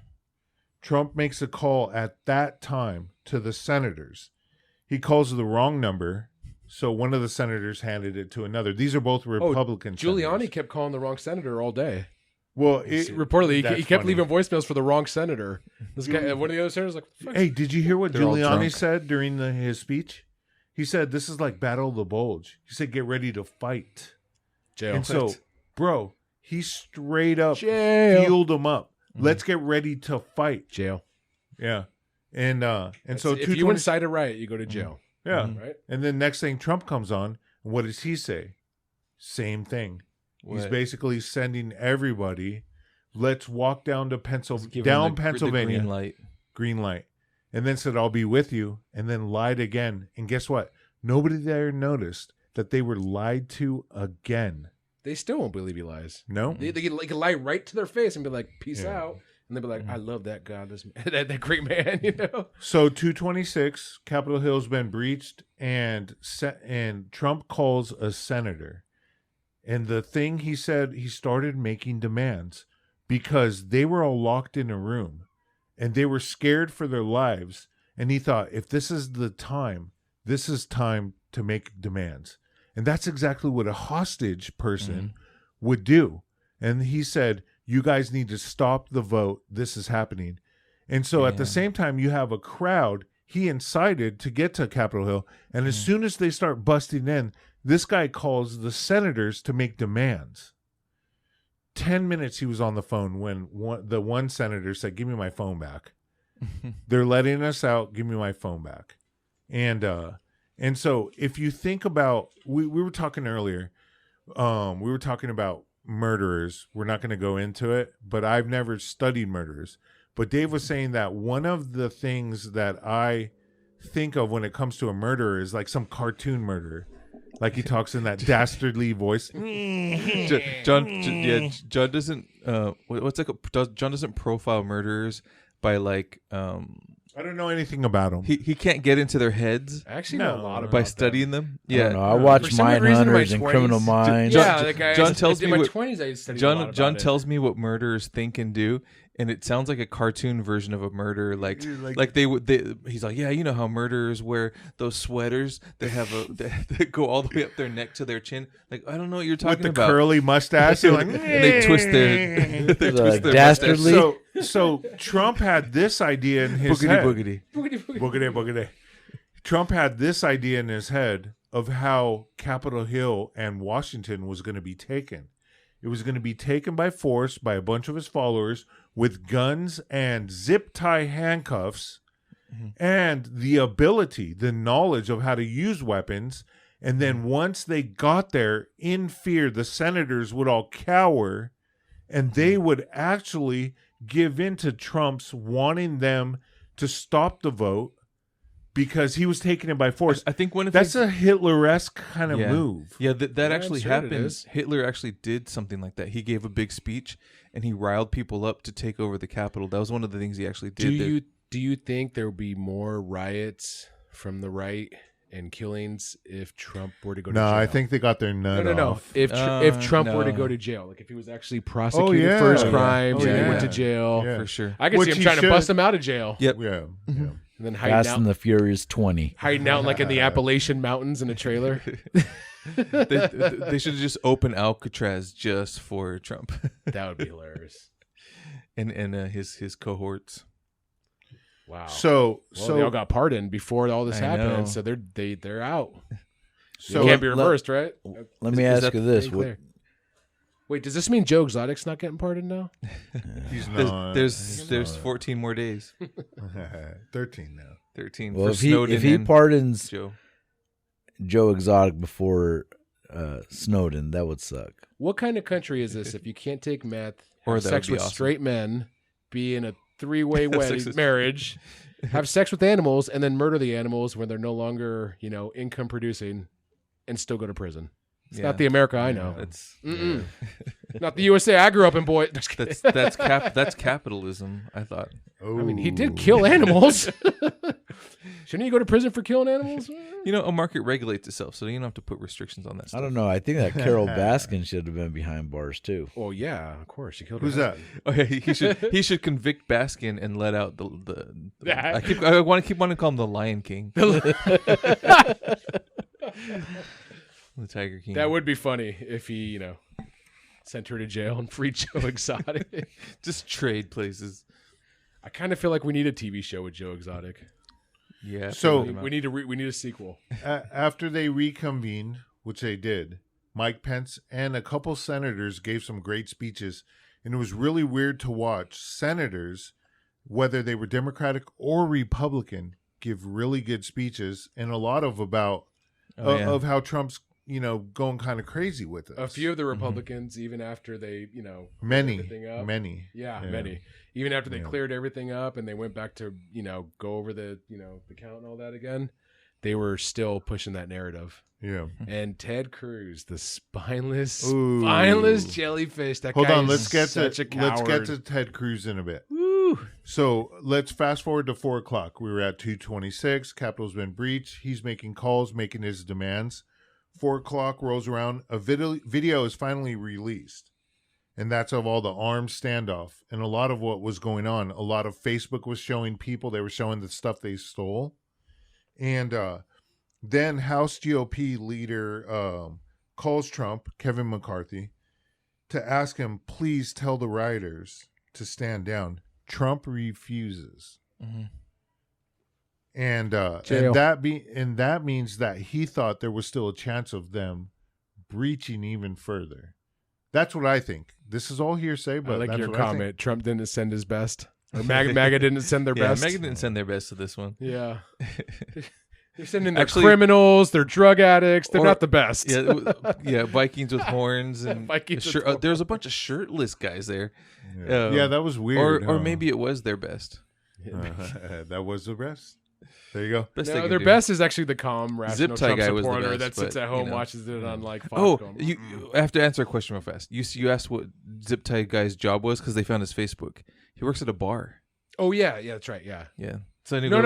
Trump makes a call at that time to the senators. He calls the wrong number, so one of the senators handed it to another. These are both Republican Giuliani senators. kept calling the wrong senator all day. Well, Reportedly, he that's kept funny. leaving voicemails for the wrong senator. This guy, one of the other senators, like, fuck. Hey, did you hear what They're all Giuliani drunk. said during his speech? He said, this is like Battle of the Bulge. He said, get ready to fight. Jail. And so, bro, he straight up Jail. fueled him up. Let's get ready to fight. Jail. Yeah. And so if you incite a riot, you go to jail. yeah. Right? And then next thing Trump comes on, and what does he say? Same thing. He's What? basically sending everybody, let's walk down to Give down him the Pennsylvania. green light. Green light. And then said, I'll be with you. And then lied again. And guess what? Nobody there noticed that they were lied to again. They still won't believe he lies. No? They can lie right to their face and be like, peace Yeah. out. And they'll be like, I love that God, that great man, So 2:26, Capitol Hill's been breached, and Trump calls a senator. And the thing he said, he started making demands because they were all locked in a room and they were scared for their lives. And he thought, if this is the time, this is time to make demands. And that's exactly what a hostage person would do. And he said, you guys need to stop the vote. This is happening. And so at the same time, you have a crowd he incited to get to Capitol Hill. And as soon as they start busting in, this guy calls the senators to make demands. 10 minutes he was on the phone when the one senator said, give me my phone back. They're letting us out. Give me my phone back. And so if you think about, we were talking earlier, we were talking about murderers. We're not going to go into it, but I've never studied murderers. But Dave was saying that one of the things that I think of when it comes to a murderer is like some cartoon murderer. Like he talks in that dastardly voice. John doesn't. What's like? John doesn't profile murderers by like. I don't know anything about him. He can't get into their heads I actually know a lot about by them. studying them. I Yeah, don't know. I watch For some reason, in my Mindhunters and 20s Criminal Minds. John- Yeah, like John tells in me my what- 20s, I studied a lot about John it. tells me what murderers think and do, and it sounds like a cartoon version of a murder. Like they would. He's like, yeah, you know how murderers wear those sweaters that have that go all the way up their neck to their chin. Like I don't know what you're With talking the about. curly mustache. They're like, And they twist their they twist like their dastardly? mustache. So Trump had this idea in his head. boogity. Boogity. Trump had this idea in his head of how Capitol Hill and Washington was going to be taken. It was going to be taken by force by a bunch of his followers with guns and zip tie handcuffs and the ability, the knowledge of how to use weapons. And then once they got there, in fear, the senators would all cower and they would actually give in to Trump's wanting them to stop the vote because he was taking it by force. I think one of That's his, a Hitler-esque kind of move. Yeah, that actually sure it happened. is. Hitler actually did something like that. He gave a big speech and he riled people up to take over the Capitol. That was one of the things he actually did. Do you think there will be more riots from the right and killings if Trump were to go to No, jail? I think they got their nut No. off. If Trump were to no. go to jail, like if he was actually prosecuted yeah. for his Oh, yeah. crimes Oh, and he yeah. went to jail, Yeah. For sure. I could Which see him he trying to should. bust him out of jail Yep. Yeah. and then hiding Fast out, and the Furious 20. hiding out like in the Appalachian Mountains in a trailer. They should just open Alcatraz just for Trump That would be hilarious. and his cohorts. Wow. So They all got pardoned before all this I happened, know. so they're out. so It can't be let- reversed, right? Let me is ask that you this: Pretty what, clear. Wait, does this mean Joe Exotic's not getting pardoned now? he's not. There's 14 more days. 13 now. 13 well, for if he Snowden and pardons Joe. Joe Exotic before Snowden, that would suck. What kind of country is this if you can't take meth, Or have that sex would be with awesome. straight men, be in a three-way Have sex wedding with- marriage, have sex with animals, and then murder the animals when they're no longer, income producing, and still go to prison? It's not the America I know. That's Not the USA I grew up in, boy. Just kidding. that's capitalism. I thought. I mean, he did kill animals. Shouldn't you go to prison for killing animals? You know, a market regulates itself, so you don't have to put restrictions on that stuff. I don't know. I think that Carol Baskin should have been behind bars too. Oh yeah, of course. She killed. Who's her that? husband. Okay, he should convict Baskin and let out the I want to call him the Lion King. The Tiger King. That would be funny if he, sent her to jail and freed Joe Exotic. Just trade places. I kind of feel like we need a TV show with Joe Exotic. Yeah. So- We need a sequel. After they reconvened, which they did, Mike Pence and a couple senators gave some great speeches, and it was really weird to watch senators, whether they were Democratic or Republican, give really good speeches, and a lot of of how Trump's going kind of crazy with it. A few of the Republicans, even after they, many. Yeah, many. Even after they cleared everything up and they went back to, go over the count and all that again, they were still pushing that narrative. Yeah. And Ted Cruz, the spineless jellyfish. That Hold guy on, is let's get such a coward. let's get to Ted Cruz in a bit. Woo. So let's fast forward to 4:00. We were at 2:26. Capitol's been breached. He's making calls, making his demands. 4:00 rolls around. A video is finally released, and that's of all the armed standoff and a lot of what was going on. A lot of Facebook was showing people. They were showing the stuff they stole, and then House GOP leader calls Trump, Kevin McCarthy, to ask him, please tell the rioters to stand down. Trump refuses. Mm-hmm. And that means that he thought there was still a chance of them breaching even further. That's what I think. This is all hearsay, but I like that's your what comment. Trump didn't send his best. Or MAGA didn't send their best. MAGA didn't send their best to this one. Yeah. They're sending their criminals, they're drug addicts. They're not the best. Yeah, Vikings with horns and Vikings with there was a bunch of shirtless guys there. Yeah, that was weird. Or maybe it was their best. That was the rest. There you go. No, their best is actually the calm, rational Zip tie Trump guy was the supporter best, that sits but, at home, watches it on like Fox. Oh, going, you I have to answer a question real fast. You asked what Zip tie guy's job was because they found his Facebook. He works at a bar. Oh yeah, that's right. Yeah. So No.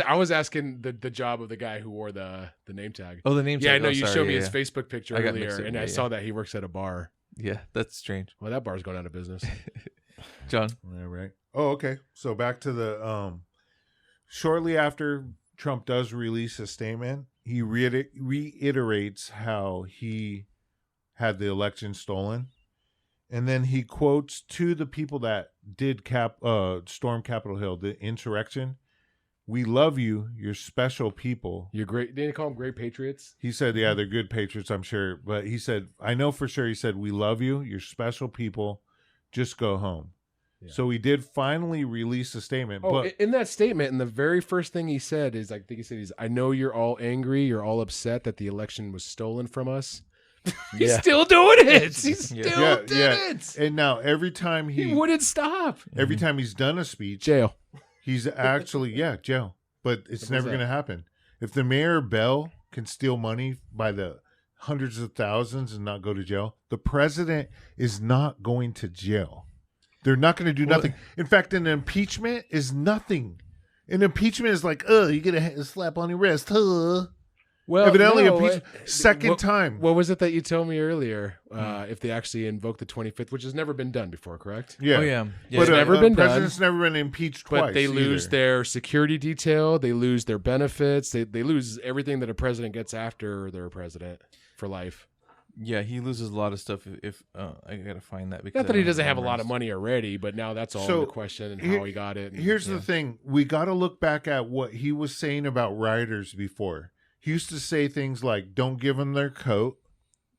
I was asking the job of the guy who wore the name tag. Oh, the name tag. Yeah, no, you sorry, showed me his Facebook picture I got earlier, mixed up, and I saw that he works at a bar. Yeah, that's strange. Well, that bar's going out of business. John. Yeah, right. Oh, okay. So back to the shortly after Trump does release a statement, he reiterates how he had the election stolen. And then he quotes to the people that did storm Capitol Hill, the insurrection. We love you. You're special people. You're great. Didn't they call them great patriots? He said, yeah, they're good patriots, I'm sure. But he said, I know for sure. He said, we love you. You're special people. Just go home. Yeah. So he did finally release a statement. Oh, but in that statement, and the very first thing he said is, I think he said, I know you're all angry. You're all upset that the election was stolen from us. He's still doing it. He still did it. And now every time he wouldn't stop. Every time he's done a speech, jail. He's actually jail. But it's never going to happen. If the mayor Bell can steal money by the hundreds of thousands and not go to jail, the president is not going to jail. They're not going to do nothing. In fact, an impeachment is nothing. An impeachment is like, you get a slap on your wrist. Well, evidently, second time. What was it that you told me earlier? If they actually invoke the 25th, which has never been done before, correct? Yeah. Oh, yeah. But it's never been done. President's never been impeached twice. But they lose their security detail. They lose their benefits. They lose everything that a president gets after they're a president for life. Yeah, he loses a lot of stuff if I got to find that. Because not that he doesn't have a lot of money already, but now that's all in the question and how he got it. Here's the thing. We got to look back at what he was saying about rioters before. He used to say things like, don't give them their coat.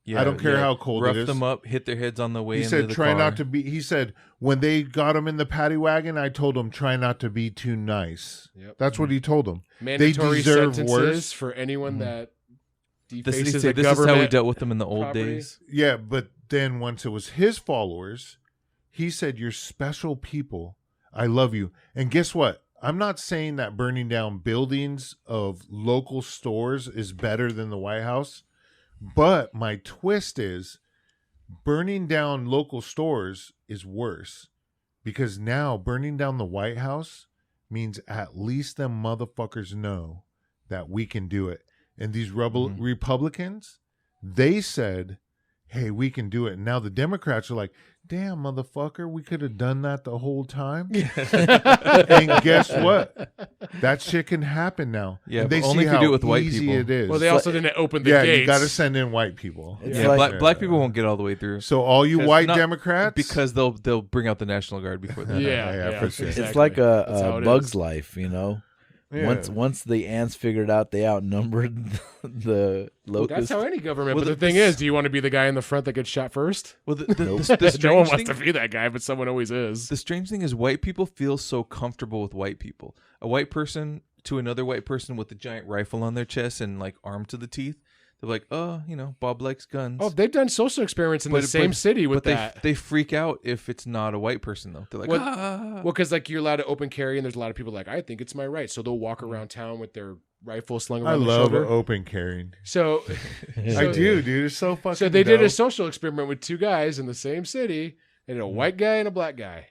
I don't care how cold it is. Rough them up, hit their heads on the way into the car. He said, try not to be. He said, when they got him in the paddy wagon, I told them, try not to be too nice. Yep. That's what he told them. Mandatory they deserve sentences worse. for anyone that this defaces is how we dealt with them in the old days. Yeah, but then once it was his followers, he said, you're special people. I love you. And guess what? I'm not saying that burning down buildings of local stores is better than the White House, But my twist is burning down local stores is worse because now burning down the White House means at least them motherfuckers know that we can do it. And these Republicans, they said, hey, we can do it. And now the Democrats are like, damn, motherfucker, we could have done that the whole time. And guess what? That shit can happen now. Yeah, and they but only see if you how do it with white easy people. it is. Well, they also didn't open the yeah, gates. you got to send in white people. It's Yeah, like- black people won't get all the way through. So all you 'Cause white not- Democrats, because they'll bring out the National Guard before that. Yeah, for sure. It's exactly. like That's how a it Bug's is. life, you know. Yeah. Once the ants figured out they outnumbered the Well, locusts. that's how any government. Well, but the thing is, do you want to be the guy in the front that gets shot first? Well, the no one strange wants to thing, be that guy, but someone always is. the strange thing is white people feel so comfortable with white people. A white person to another white person with a giant rifle on their chest and like armed to the teeth. They're like, oh, Bob likes guns. Oh, they've done social experiments in But- the same but- city with but that. they freak out if it's not a white person though. They're like, Well- ah. Well, because like you're allowed to open carry, and there's a lot of people like, I think it's my right, so they'll walk around town with their rifle slung I around their love shoulder. open carrying. So, I do, dude. It's so fucking. so they did a dope. social experiment with two guys in the same city, and a Mm-hmm. white guy and a black guy,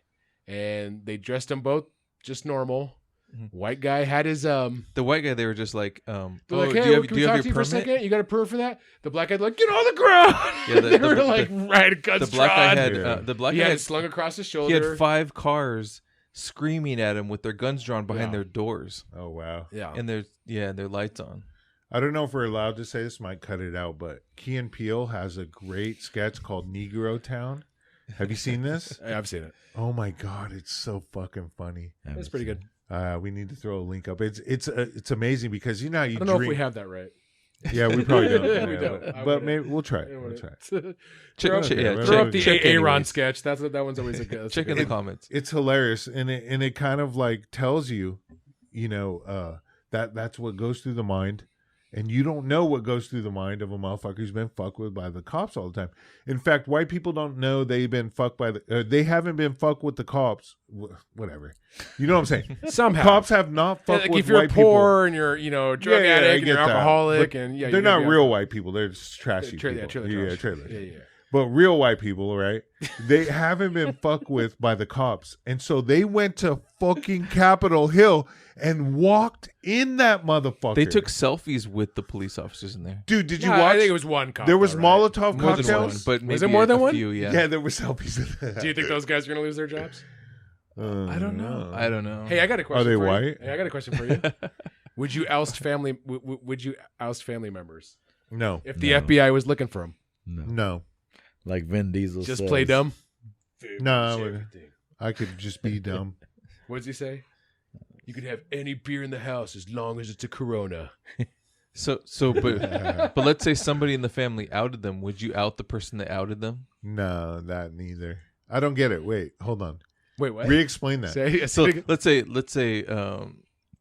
and they dressed them both just normal. Mm-hmm. White guy had his the white guy. They were just like, They're oh, like, do hey, you have, can do we you talk have to your you for a permit? second? You got a proof for that? The black guy's like, get on the ground. Yeah, they were like, right, guns The black guy drawn. had Yeah. the black He guy had had it slung across his he shoulder. had 5 cars screaming at him with their guns drawn behind Yeah. their doors Oh wow. yeah. and their lights on. I don't know if we're allowed to say this. Might cut it out, but Key and Peele has a great sketch called Negro Town. Have you seen this? Yeah, I've seen it. Oh my god, it's so fucking funny. It's pretty good. We need to throw a link up. It's amazing because you know how you I don't know if dream. we have that right. Yeah, we probably don't. Yeah, we Yeah, don't. But, I but wouldn't. maybe we'll try. Yeah, We'll try. Throw Check, check- yeah, throw up the check Aaron anyways. sketch. That one's always a good. that's a Check in good the one. comments. It's hilarious, and it kind of like tells you, that's what goes through the mind, and you don't know what goes through the mind of a motherfucker who's been fucked with by the cops all the time. In fact, white people don't know they've been fucked by they haven't been fucked with the cops. Whatever, you know what I'm saying? Somehow. Cops have not Yeah, fucked like with if you're white poor and you're a drug I addict and get you're that. alcoholic But and yeah, they're you're gonna not be real out- white people. They're just trashy trailer people. trash. Trailers. Yeah. But real white people, right? They haven't been fucked with by the cops. And so they went to fucking Capitol Hill and walked in that motherfucker. They took selfies with the police officers in there. Dude, did you No, watch? I think it was one cop. there was though, right? Molotov More than one, cocktails. but maybe Was it more than a one? few, yeah. Yeah, there were selfies. Do you think those guys are gonna lose their jobs? I don't know. I don't know. Hey, I got a question. they for you. white? Hey, I got a question for you. Would you oust family? Would you oust family members No, if the FBI was looking for them? no, Like Vin Diesel Just says. play dumb. no. I could just be dumb. What does he say? You could have any beer in the house as long as it's a Corona. But let's say somebody in the family outed them. Would you out the person that outed them? No, that neither. I don't get it. Wait, hold on. Wait, what? Re-explain that. Say, So say- let's say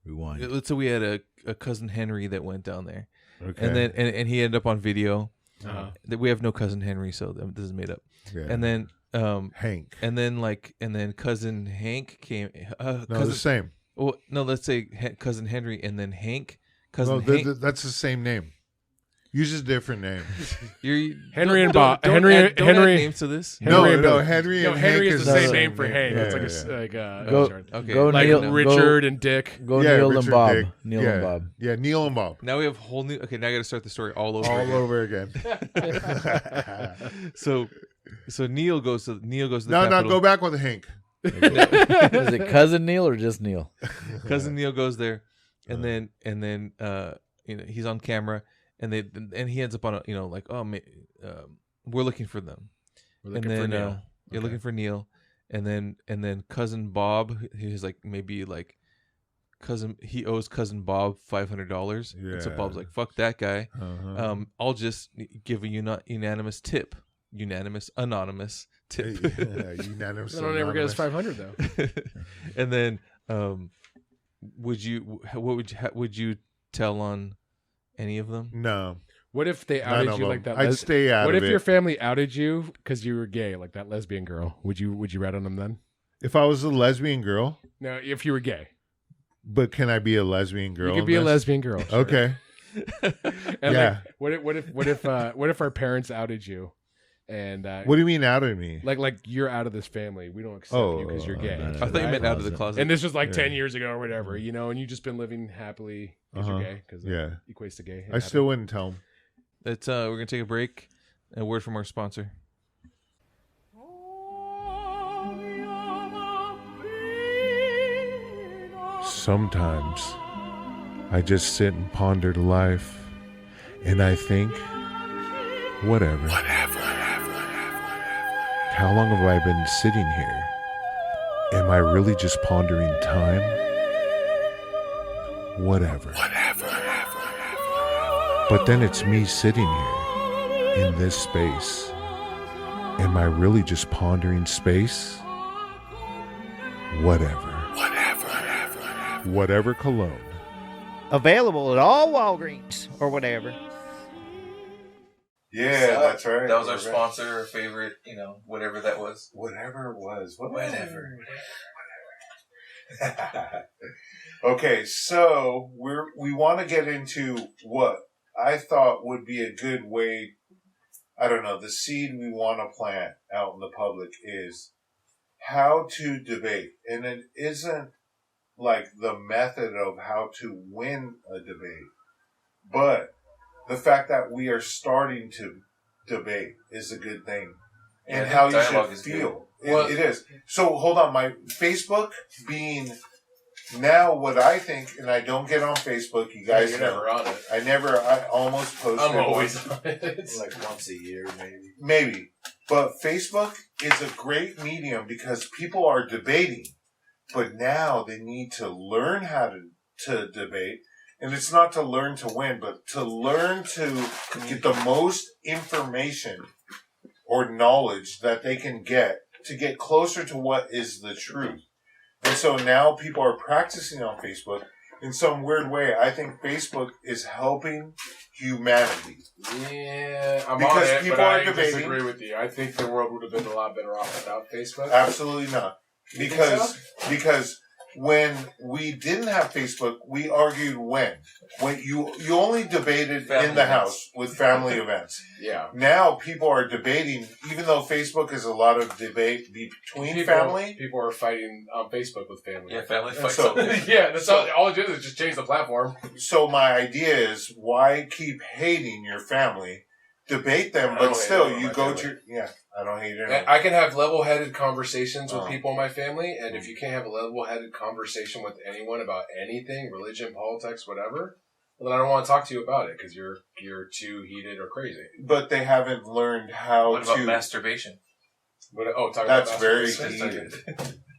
Rewind. let's say we had a cousin Henry that went down there, Okay. and then and he ended up on video. Uh-huh. That we have no cousin Henry, so this is made up. Yeah. And then Hank. and then cousin Hank came. No, cousin, the same. well, no, let's say cousin Henry, and then Hank. No, Cousin Hank. that's the same name. Use a different name. Henry and don't- Bob. don't Henry- add- don't add Henry- names to this. Henry no, and no, Billy. Henry No, and Henry Hank is the same the name for Hank. Yeah, It's yeah. like Go- Okay. Go like Neil, Richard and Dick. Go Yeah, Neil Richard and Bob. Dick. Neil yeah. and Bob. Yeah, Neil and Bob. Now we have whole new. Okay, now I got to start the story all over. All again. over again. So Neil goes to the No, Capitol. go back with Hank. Is it cousin Neil or just Neil? Cousin Neil goes there, and then he's on camera, and he ends up on we're looking for them. We're looking for Neil. You're looking for Neil, and then cousin Bob, who's like maybe like cousin, he owes cousin Bob $500. And so Yeah. Bob's like, fuck that guy. Uh-huh. I'll just give a unanimous tip. Unanimous, anonymous tip. Unanimous. I don't ever get us anonymous. 500 though. And then would you tell on any of them? No. What if they None outed of you them. like that? I'd stay out What of if it. your family outed you because you were gay, like that lesbian girl? Would you rat on them then? If I was a lesbian girl, No, if you were gay, but can I be a lesbian girl? you could in be a this? lesbian girl. sure. Okay. And Yeah. like, what if our parents outed you? And What do you mean out of me? like you're out of this family. We don't accept you because you're gay. no, no, I thought you meant out of the closet. And this was like 10 years ago or whatever, you know, and you've just been living happily because Uh-huh. you're gay, because Yeah. equates to gay. I still wouldn't tell him. It's we're gonna take a break. A word from our sponsor. Sometimes I just sit and ponder life, and I think, whatever. How long have I been sitting here? Am I really just pondering time? Whatever. But then it's me sitting here in this space. Am I really just pondering space? Whatever. Whatever cologne. Available at all Walgreens or whatever. Yeah, that's right. That was our sponsor, our favorite, whatever that was. Whatever it was. Whatever. Okay, so we want to get into what I thought would be a good way. I don't know. The seed we want to plant out in the public is how to debate, and it isn't like the method of how to win a debate, but the fact that we are starting to debate is a good thing, and how you should feel. It is. So hold on, my Facebook being now what I think, and I don't get on Facebook. You guys You're know. never on it. I almost post. I'm always on it. Like once a year, maybe. Maybe, but Facebook is a great medium because people are debating, but now they need to learn how to debate. And it's not to learn to win, but to learn to get the most information or knowledge that they can get to get closer to what is the truth. And so now people are practicing on Facebook. In some weird way, I think Facebook is helping humanity. Yeah, I'm Because on it, people but are I debating. disagree with you. I think the world would have been a lot better off without Facebook. Absolutely not. You think Because when we didn't have Facebook, we argued when you only debated Family in the events. house with family events. Yeah. Now people are debating, even though Facebook is a lot of debate between family. People are fighting on Facebook with family. Yeah, family And fights. so- Yeah, that's all it is just change the platform. So my idea is, why keep hating your family? Debate them, I but don't still, hate you my go family. to I don't hate it. I can have level-headed conversations with Oh. people in my family, and if you can't have a level-headed conversation with anyone about anything, religion, politics, whatever, well, then I don't want to talk to you about it because you're too heated or crazy. But they haven't learned how What about to. masturbation? But, talk That's about very masturbation. heated.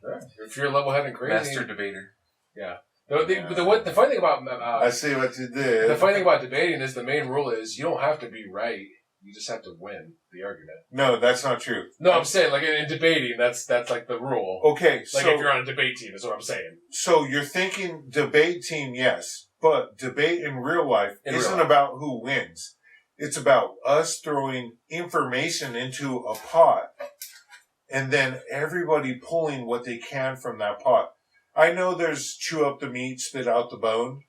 Yeah. If you're level-headed and crazy, Master debater. yeah. The funny thing about I see what you did. the funny thing about debating is the main rule is you don't have to be right. You just have to win the argument. No, that's not true. No, I'm saying like in debating, that's like the rule. Okay, Like so if you're on a debate team, is what I'm saying. so you're thinking debate team, yes, but debate in real life In isn't real life. about who wins. It's about us throwing information into a pot and then everybody pulling what they can from that pot. I know there's chew up the meat, spit out the bone.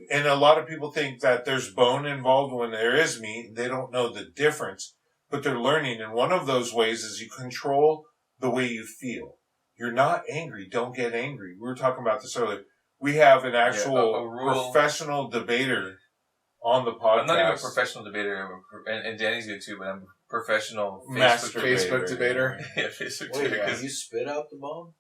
And a lot of people think that there's bone involved when there is meat. They don't know the difference, but they're learning. And one of those ways is you control the way you feel. You're not angry. Don't get angry. We were talking about this earlier. We have an actual a rule. professional debater on the podcast. I'm not even a professional debater, and Danny's good too, but I'm a professional Master Facebook debater. Yeah, Facebook Wait, debater. you spit out the bone?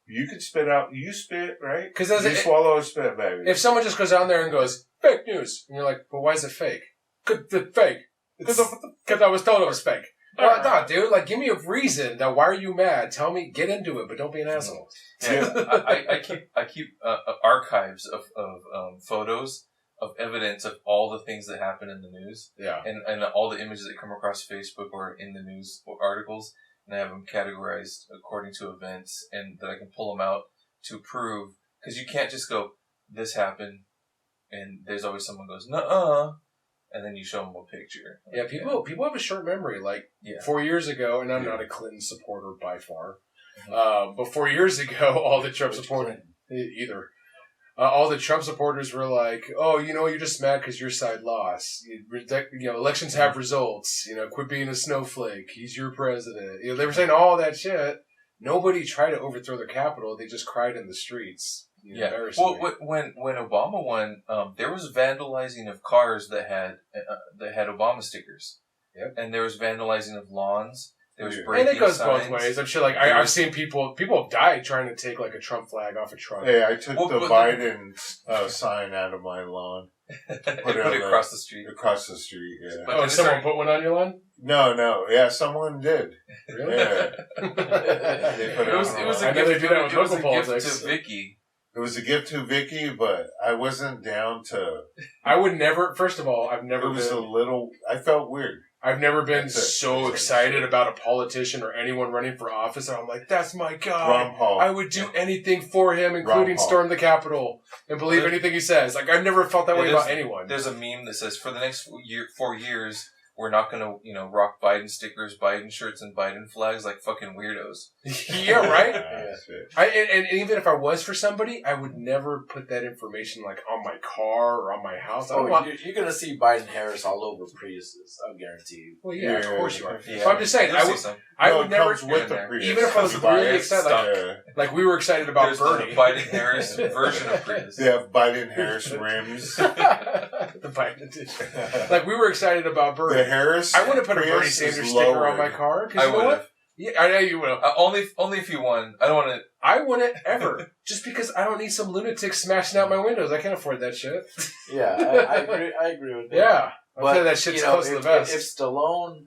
You could spit out. You spit, right? 'Cause you swallow a spit, baby. If someone just goes down there and goes, fake news, and you're like, well, why is it fake? Because it's fake. Because I was told it was fake. No, dude, like, give me a reason. Now, why are you mad? Tell me, get into it, but don't be an asshole. Yeah, I keep archives of photos of evidence of all the things that happen in the news. Yeah. And all the images that come across Facebook or in the news or articles. And I have them categorized according to events, and that I can pull them out to prove. Because you can't just go, this happened, and there's always someone who goes, nuh-uh, and then you show them a picture. Yeah, people have a short memory. Like, 4 years ago, and I'm not a Clinton supporter by far, but 4 years ago, all the Trump supporters, either. all the Trump supporters were like, "Oh, you're just mad because your side lost. Elections have results. Quit being a snowflake. He's your president." They were saying all that shit. Nobody tried to overthrow the Capitol. They just cried in the streets. Well, when Obama won, there was vandalizing of cars that had Obama stickers. Yep. And there was vandalizing of lawns. There was breaking and it goes signs. Both ways. I'm sure. I've seen people have died trying to take a Trump flag off a truck. Hey, I took the Biden sign out of my lawn. Put it across the street. Across the street, yeah. But someone put one on your lawn? No. Yeah, someone did. Really? Yeah. They put it was a gift to Vicky. It was a gift to Vicky, but I wasn't down to... I would never... First of all, I've never been... It was I felt weird. I've never been so excited about a politician or anyone running for office. And I'm like, that's my guy. Ron Paul. I would do anything for him, including storm the Capitol and believe anything he says. I've never felt that way about anyone. There's a meme that says, for the next 4 years, we're not going to, rock Biden stickers, Biden shirts, and Biden flags like fucking weirdos. Yeah, right? And even if I was for somebody, I would never put that information on my car or on my house. You're going to see Biden-Harris all over Priuses, I'll guarantee you. Well, yeah, of course you are. Yeah. But I'm just saying, I would never, even if I was really excited, like we were excited about Bernie. The Biden-Harris version of Prius. They have Biden-Harris rims. The Biden edition. Like we were excited about Bernie. The Harris. I wouldn't put a Bernie Sanders sticker on my car. I would have. Yeah, I know you will. Only if you won. I don't want to. I wouldn't ever. Just because I don't need some lunatic smashing out my windows. I can't afford that shit. Yeah, I agree with that. Yeah, I'm saying that shit's close to the best. If Stallone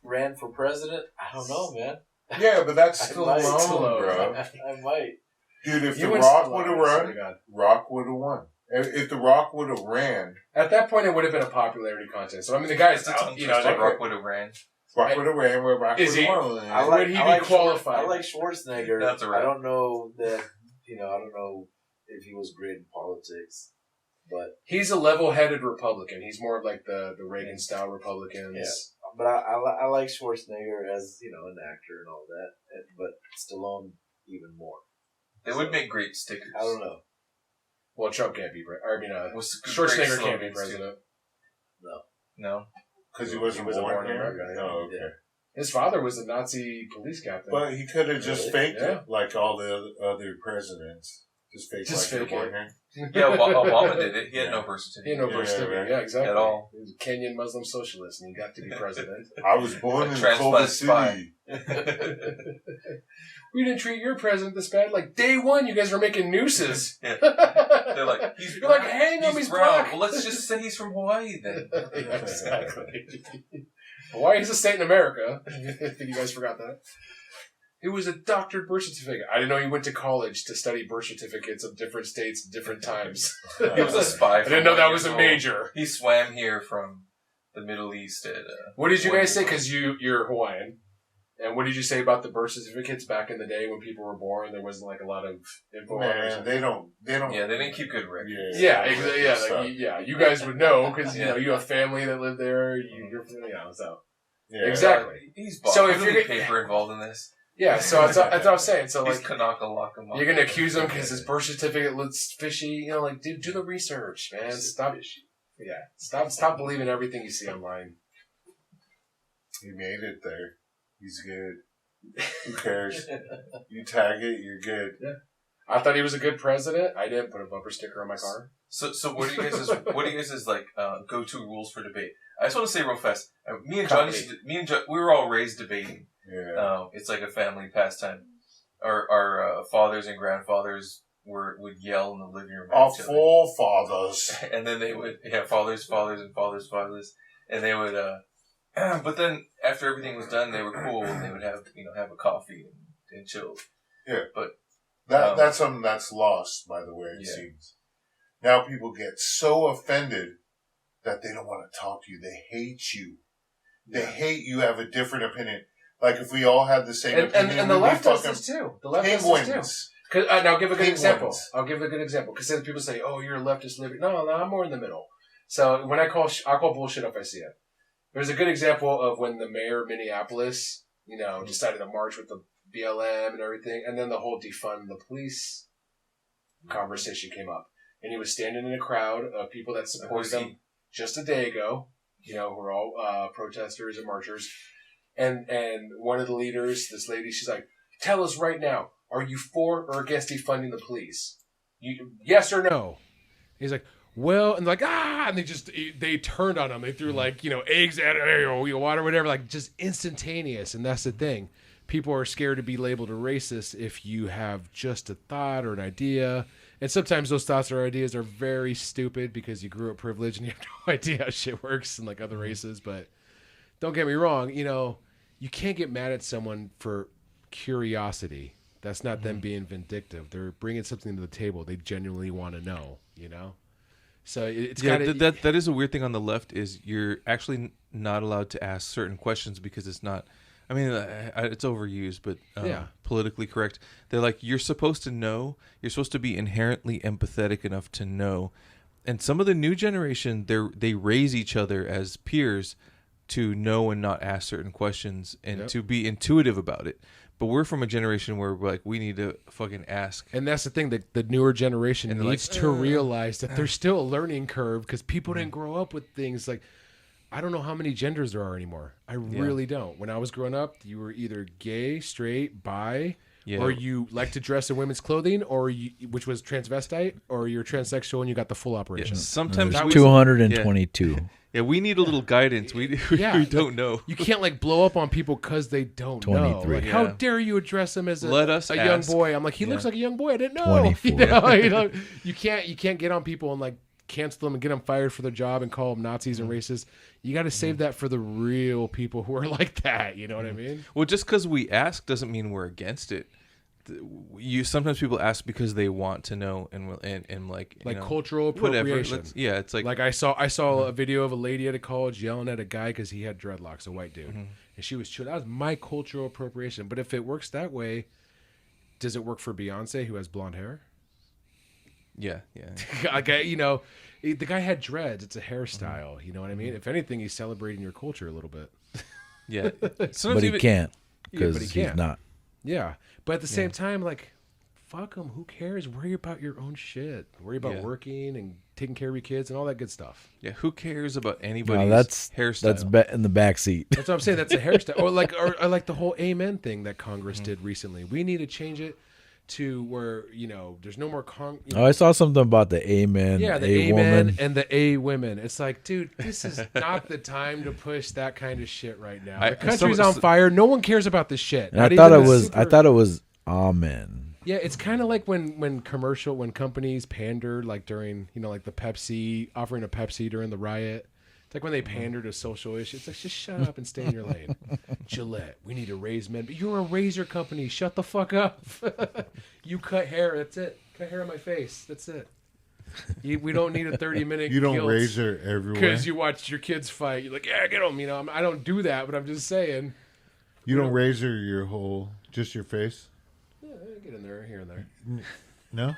ran for president, I don't know, man. Yeah, but that's Stallone, bro. I might. Dude, if The Rock would have run, Rock would have won. If The Rock would have ran, at that point, it would have been a popularity contest. So I mean, the guy's out. Rock would have ran. Rock would have ran. Where Rock would have won. Would he be qualified? I like Schwarzenegger. That's right. I don't know that. I don't know if he was great in politics, but he's a level-headed Republican. He's more of like the Reagan-style Republicans. Yeah. But I like Schwarzenegger as an actor and all that, but Stallone even more. They would make great stickers. I don't know. Well, Trump can't be Schwarzenegger can't be president. No. Because he wasn't born in America. No, okay. His father was a Nazi police captain. But he could have just faked it like all the other presidents. Just fake born here. Yeah, Obama did it. He had no birth certificate. He had no birth certificate. Yeah, exactly. At all. He was a Kenyan Muslim socialist, and he got to be president. I was born in Culver City. We didn't treat your president this bad. Like, day one, you guys were making nooses. Yeah. They're like, you're like, hang him, he's black. Well, let's just say he's from Hawaii then. Yeah, exactly. Hawaii's a state in America. If you guys forgot that. It was a doctored birth certificate. I didn't know he went to college to study birth certificates of different states at different times. He was a spy. I didn't know that was a major. He swam here from the Middle East. What did you guys say? Because you're Hawaiian. And what did you say about the birth certificates back in the day when people were born? There wasn't a lot of info. Man, they don't. Yeah, they didn't keep good records. Yeah, you guys would know because you have family that live there. Exactly. He's so if you're paper involved in this. Yeah, so that's what I was saying. So he's Kanaka-laka. You're gonna accuse him because his birth certificate looks fishy. Dude, do the research, man. Stop believing everything you see online. He made it there. He's good. Who cares? You tag it, you're good. Yeah. I thought he was a good president. I didn't put a bumper sticker on my car. So what do you guys' go-to rules for debate? I just want to say real fast. Me and John, we were all raised debating. Yeah. It's like a family pastime. Our fathers and grandfathers would yell in the living room. Our forefathers. And then they would fathers, and fathers, and they would. But then after everything was done, they were cool and they would have a coffee and chill. Yeah, but that's something that's lost, by the way. It seems now people get so offended that they don't want to talk to you. They hate you. They hate you have a different opinion. Like if we all had the same opinion, and the left does this too. The left does this too. Now, I'll give a good example. Because then people say, "Oh, you're a leftist liberty." No, I'm more in the middle. So when I'll call bullshit if I see it. There's a good example of when the mayor of Minneapolis, decided to march with the BLM and everything, and then the whole defund the police conversation came up. And he was standing in a crowd of people that supported him just a day ago, who are all protesters and marchers. And one of the leaders, this lady, she's like, tell us right now, are you for or against defunding the police? Yes or no? He's like, well, and like, and they turned on him. They threw eggs at water, whatever, like just instantaneous. And that's the thing. People are scared to be labeled a racist if you have just a thought or an idea. And sometimes those thoughts or ideas are very stupid because you grew up privileged and you have no idea how shit works in like other races. But don't get me wrong, you can't get mad at someone for curiosity. That's not them being vindictive. They're bringing something to the table. They genuinely want to know, So it's that is a weird thing on the left is you're actually not allowed to ask certain questions because it's not. I mean, it's overused, but politically correct. They're like, you're supposed to know. You're supposed to be inherently empathetic enough to know. And some of the new generation, they raise each other as peers to know and not ask certain questions and to be intuitive about it. But we're from a generation where we're like, we need to fucking ask. And that's the thing, that the newer generation needs to realize that there's still a learning curve because people didn't grow up with things like, I don't know how many genders there are anymore. I really don't. When I was growing up, you were either gay, straight, bi, or you like to dress in women's clothing, or which was transvestite, or you're transsexual and you got the full operation. Yeah, sometimes 222. Yeah, we need a little guidance. We don't know. You can't like blow up on people because they don't 23. know. Like, how dare you address him as a young boy? I'm like, he looks like a young boy. I didn't know. 24. You can't get on people and like cancel them and get them fired for their job and call them Nazis and racist. You got to save that for the real people who are like that. You know what I mean? Well, just because we ask doesn't mean we're against it. Sometimes people ask because they want to know and like cultural appropriation. It's like I saw a video of a lady at a college yelling at a guy because he had dreadlocks, a white dude, and she was chill. That was my cultural appropriation. But if it works that way, does it work for Beyonce who has blonde hair? Yeah. The guy had dreads. It's a hairstyle. You know what I mean? If anything, he's celebrating your culture a little bit. Yeah, but he can't because he's not. Yeah, but at the same time, like, fuck him. Who cares? Worry about your own shit. Worry about working and taking care of your kids and all that good stuff. Yeah, who cares about anybody's hairstyle? That's in the back seat. That's what I'm saying. That's a hairstyle. Or like the whole amen thing that Congress did recently. We need to change it to where there's no more I saw something about the amen. Yeah, the amen and the a women. It's like, dude, this is not the time to push that kind of shit right now. The country's on fire. No one cares about this shit. And I thought it was amen. Yeah, it's kind of like when companies pander, like during like the Pepsi offering a Pepsi during the riot. It's like when they pander to social issues. It's like, just shut up and stay in your lane. Gillette, we need to raise men. But you're a razor company. Shut the fuck up. You cut hair. That's it. Cut hair on my face. That's it. We don't need a 30-minute. You don't razor everywhere because you watch your kids fight. You're like, yeah, get them. I don't do that, but I'm just saying. You don't razor just your face. Yeah, get in there here and there. No.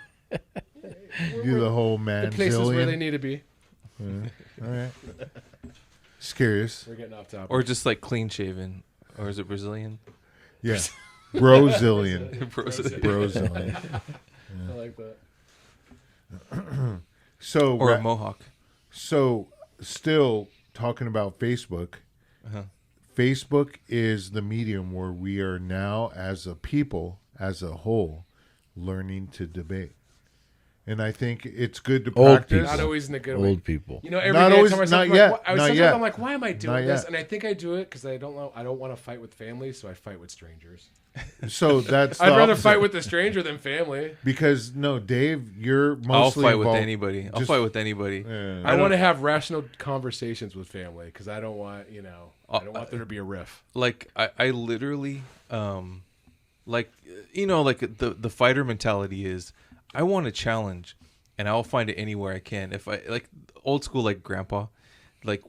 Do the whole man. The places where they need to be. All right. Just curious. We're getting off topic. Or just like clean shaven, or is it Brazilian? Yeah, Brazilian. Brazilian. I like that. Or a mohawk. So, still talking about Facebook. Facebook is the medium where we are now, as a people, as a whole, learning to debate. And I think it's good to practice. Not always in a good way. Old people. Every not day always, I tell myself, not yet. I'm like, why am I doing this? And I think I do it because I don't want to fight with family, so I fight with strangers. So that's I'd rather fight with a stranger than family. Because Dave, you're mostly I'll fight involved. with anybody. I'll fight with anybody. I want to have rational conversations with family because I don't want I don't want there to be a riff. Like I literally like the fighter mentality is I want a challenge and I'll find it anywhere I can. If I like old school, like grandpa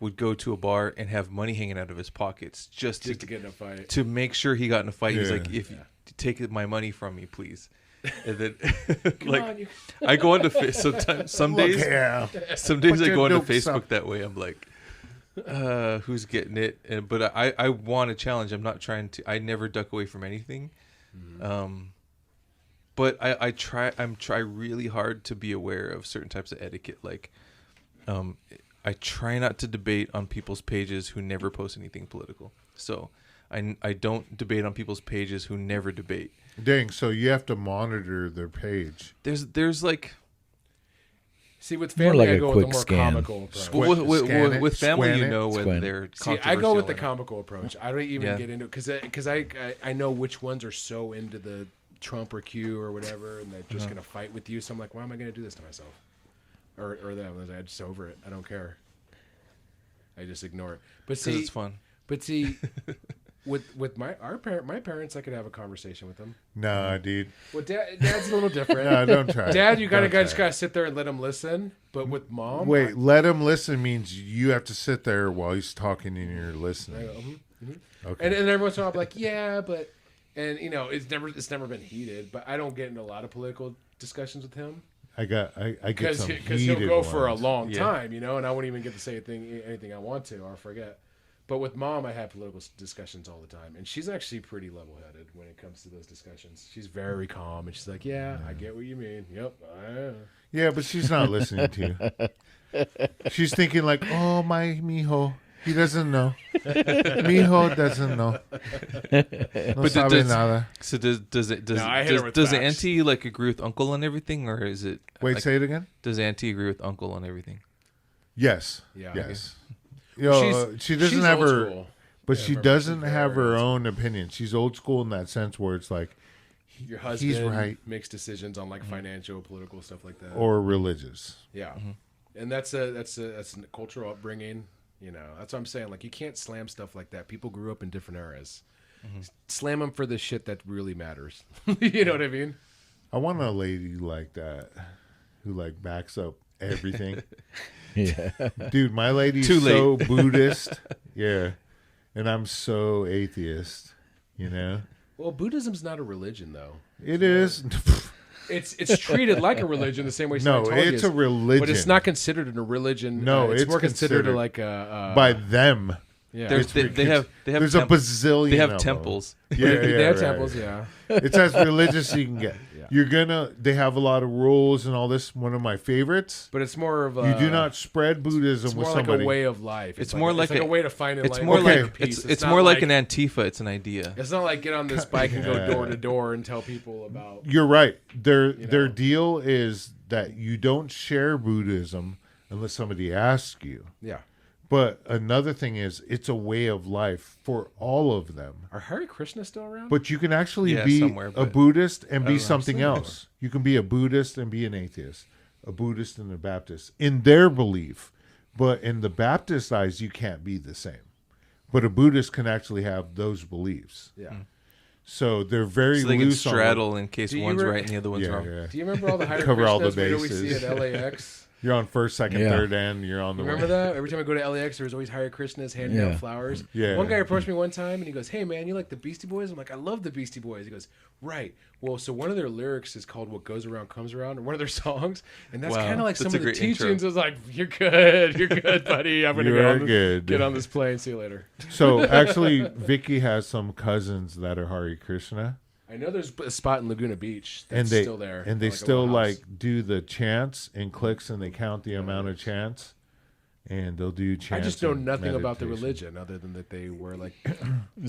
would go to a bar and have money hanging out of his pockets just to get in a fight, to make sure he got in a fight. He's like, if you take my money from me, please. And then I go onto sometimes some days I go onto Facebook that way. I'm like, who's getting it? But I want a challenge. I'm not trying to. I never duck away from anything. But I try really hard to be aware of certain types of etiquette. Like, I try not to debate on people's pages who never post anything political. So I don't debate on people's pages who never debate. Dang, so you have to monitor their page. There's like... See, with family, like I a go with quick the more scan. comical approach. With family, you know when they're See, I go with the controversial. comical approach. I don't even get into it because I know which ones are so into the Trump or Q or whatever, and they're just gonna fight with you. So I'm like, why am I gonna do this to myself? Or them? I just over it. I don't care. I just ignore it. But see, it's fun. But see, with my parents, I could have a conversation with them. Nah, dude. Well, Dad's a little different. No, don't try. Dad, you just gotta sit there and let him listen. But with Mom, wait, let him listen means you have to sit there while he's talking and you're listening. Okay. And every once in a while, I'm like, yeah, but, and you know, it's never been heated. But I don't get into a lot of political discussions with him. I get some because heated he'll go ones. for a long time, you know, and I won't even get to say anything I want to or forget. But with Mom, I have political discussions all the time, and she's actually pretty level-headed when it comes to those discussions. She's very calm, and she's like, "Yeah, I get what you mean. Yep, Yeah, but she's not listening to you. She's thinking like, "Oh, my mijo, he doesn't know. Mijo doesn't know." No sabe nada. So does I hit her with does facts. Auntie like agree with Uncle on everything, or is it? Wait, like, say it again. Does Auntie agree with Uncle on everything? Yes. Yeah. Yes. She doesn't have old her, school. but Yeah, she remember, doesn't she's have very her old own opinion. She's old school in that sense where it's like Your husband he's right makes decisions on like financial, political stuff like that. or religious. Yeah, and that's a cultural upbringing. You know, that's what I'm saying. Like, you can't slam stuff like that. People grew up in different eras. Slam them for the shit that really matters. You know what I mean? I want a lady like that who like backs up everything. Yeah. Dude, my lady's Too late. so Buddhist. Yeah. And I'm so atheist, you know? Well, Buddhism's not a religion, though. It is. It's treated like a religion the same way. No, Scientology it's is, a religion. but it's not considered a religion. No, it's it's more considered considered like a by them. yeah. They have There's a bazillion. They have of them. temples. Yeah, yeah, they have right. temples. Yeah. It's as religious as you can get. They have a lot of rules and all this. One of my favorites. But it's more of You do not spread Buddhism It's with more somebody. like a way of life. It's more like a way to find It's enlightenment. more Okay. like peace. it's not more like an Antifa. It's an idea. It's not like get on this bike and go door to door and tell people about. You're right. Their know? deal is that you don't share Buddhism unless somebody asks you. Yeah. But another thing is, it's a way of life for all of them. Are Hare Krishna still around? But you can actually Yeah, be somewhere, a but Buddhist and be know. something else. You can be a Buddhist and be an atheist, a Buddhist and a Baptist in their belief. But in the Baptist eyes, you can't be the same. But a Buddhist can actually have those beliefs. yeah. So they're very So they can loose on straddle in case Do you one's re- right and the other one's Yeah, wrong. yeah. Do you remember all the Hare Cover all the Krishnas we always see bases. at LAX? You're on first, second, Yeah. third, and you're on the Remember that? Every time I go to LAX, there's always Hare Krishnas handing Yeah. out flowers. Yeah. One guy approached me one time and he goes, "Hey man, you like the Beastie Boys?" I'm like, "I love the Beastie Boys." He goes, "Right. Well, so one of their lyrics is called 'What Goes Around Comes Around,' or one of their songs, and that's Wow, kind of like that's some a of the great intro. teachings." I was like, "You're good, buddy. I'm gonna You are good. get on this plane. See you later." So actually, Vicky has some cousins that are Hare Krishna, I know there's a spot in Laguna Beach that's and they still there, and they like a still little house. like do the chants in clicks, and they count the amount of chants, and they'll do I chants. just know and nothing about the meditation. religion other than that they were like. It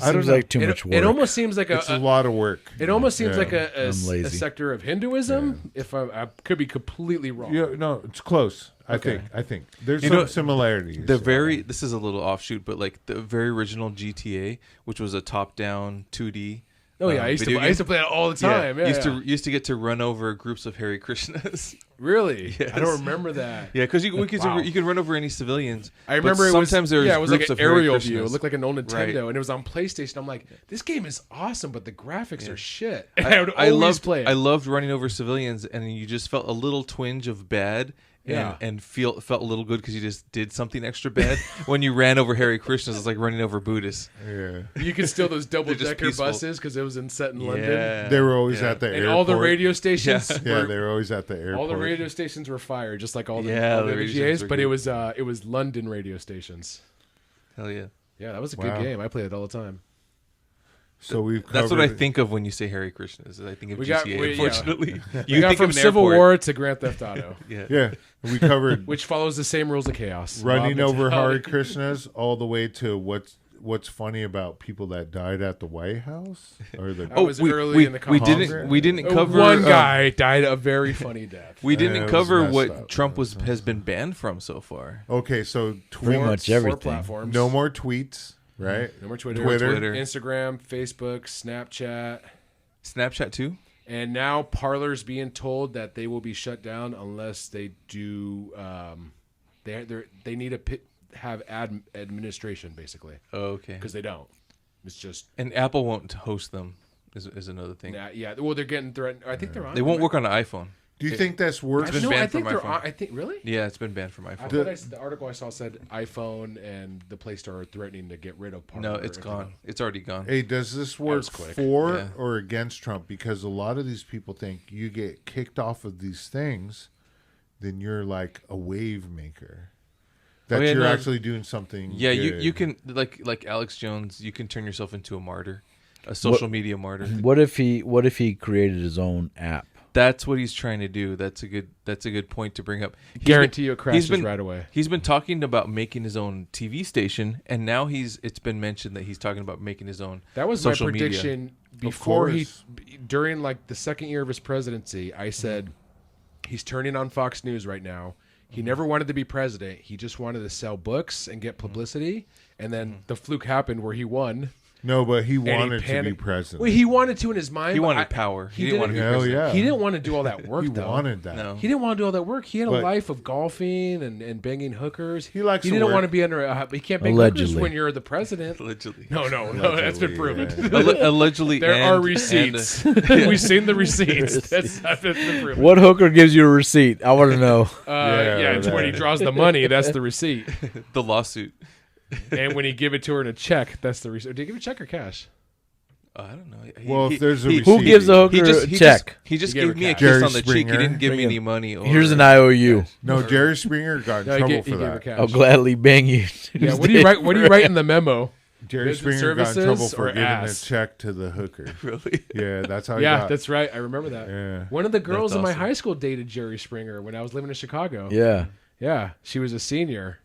I don't seems know. like too much work. It almost seems like It's a lot of work. It almost seems Yeah. like a I'm lazy. sector of Hinduism. If I could be completely wrong. Yeah, no, it's close. Okay. I think there's You some know, similarities. This is a little offshoot, but like the very original GTA, which was a top-down 2D. Oh yeah, I used video to play game. it all the time. Yeah, used to get to run over groups of Hare Krishnas. Really? Yes. I don't remember that. Yeah, because you Wow. can run over any civilians. I remember but sometimes it there's was like groups an of Hare aerial view. It Krishnas. looked like an old Nintendo, Right. and it was on PlayStation. I'm like, this game is awesome, but the graphics are shit. I would always play it. I loved running over civilians, and you just felt a little twinge of bad. Yeah. And felt a little good because you just did something extra bad. When you ran over Hare Krishnas, it's like running over Buddhists. Yeah, You could steal those double just decker peaceful. buses because it was set in London, Yeah. they were always Yeah. at the and airport. all the radio stations. Yeah, were, they were always at the airport. all the radio stations were fired, just like all the, Yeah, all the the radio GAs. stations were But good. it was London radio stations. Hell yeah. Yeah, that was a Wow. good game. I played it all the time. So we've covered, That's what I think of when you say Hare Krishnas. I think of GTA. Unfortunately, you got from Civil War to Grand Theft Auto. Yeah, we covered which follows the same rules of chaos. running over Hare Krishnas all the way to what's funny about people that died at the White House or the early in the Congress. we didn't cover one guy died a very funny death. We didn't cover what up. Trump has been banned from so far. Okay, so Pretty much everything. Platforms. no more tweets, right? No more Twitter, Instagram, Facebook, Snapchat too. and now Parler's being told that they will be shut down unless they do. They need to have administration basically. Oh, okay. Because they don't. It's just And Apple won't host them. Is another thing. yeah. Well, they're getting threatened. I think they're on. They won't work on an iPhone. Do you think that's worse? been No, banned I think from they're iPhone. on. I think really. Yeah, it's been banned from I iPhone. thought the article I saw said iPhone and the Play Store are threatening to get rid of Parler. No, it's gone. It's already gone. Hey, does this work was quick. for Yeah. or against Trump? Because a lot of these people think you get kicked off of these things, then you're like a wave maker. That yeah, you're no. actually doing something. Yeah, good. you can like Alex Jones. You can turn yourself into a martyr, a social media martyr. What if he created his own app? That's what he's trying to do. That's a good point to bring up. Guarantee you it crashes he's been- right away. He's been talking about making his own TV station, and now it's been mentioned that he's talking about making his own. That was social my media. prediction before course. during like the second year of his presidency. I said he's turning on Fox News right now. He never wanted to be president. He just wanted to sell books and get publicity. And then the fluke happened where he won. No, but he he wanted to be panicked. president. Well, he wanted to in his mind. He but wanted power. He didn't want to be Hell president. yeah. He didn't want to do all that work. He though. wanted that. No. He didn't want to do all that work. He had a But- life of golfing and banging hookers. He likes He to didn't work. want to be under. He can't bang hookers Allegedly. when you're the president. Allegedly. No, that's been proven. Allegedly. There are and- receipts. We've seen the receipts. That's been proven. What hooker gives you a receipt? I want to know. Yeah, it's when he draws the money. That's the receipt. the lawsuit. And when he give it to her in a check, that's the receipt. Did he give a check or cash? I don't know. Well, if there's a Who receipt, gives a hooker a check? He just He gave gave her me a cash. kiss Jerry on the cheek. He Springer. didn't give me Bring any him. money. Or, Here's an IOU. No, Jerry Springer got in No, trouble he for gave her that. cash. I'll gladly bang you. Yeah, what do you write? What do you write in the memo? Jerry Business Springer got in trouble services for or giving ass? a check to the hooker. Really? Yeah, that's how he Yeah, got. that's right. I remember that. Yeah. One of the girls That's in my awesome. high school dated Jerry Springer when I was living in Chicago. Yeah. Yeah, she was a senior.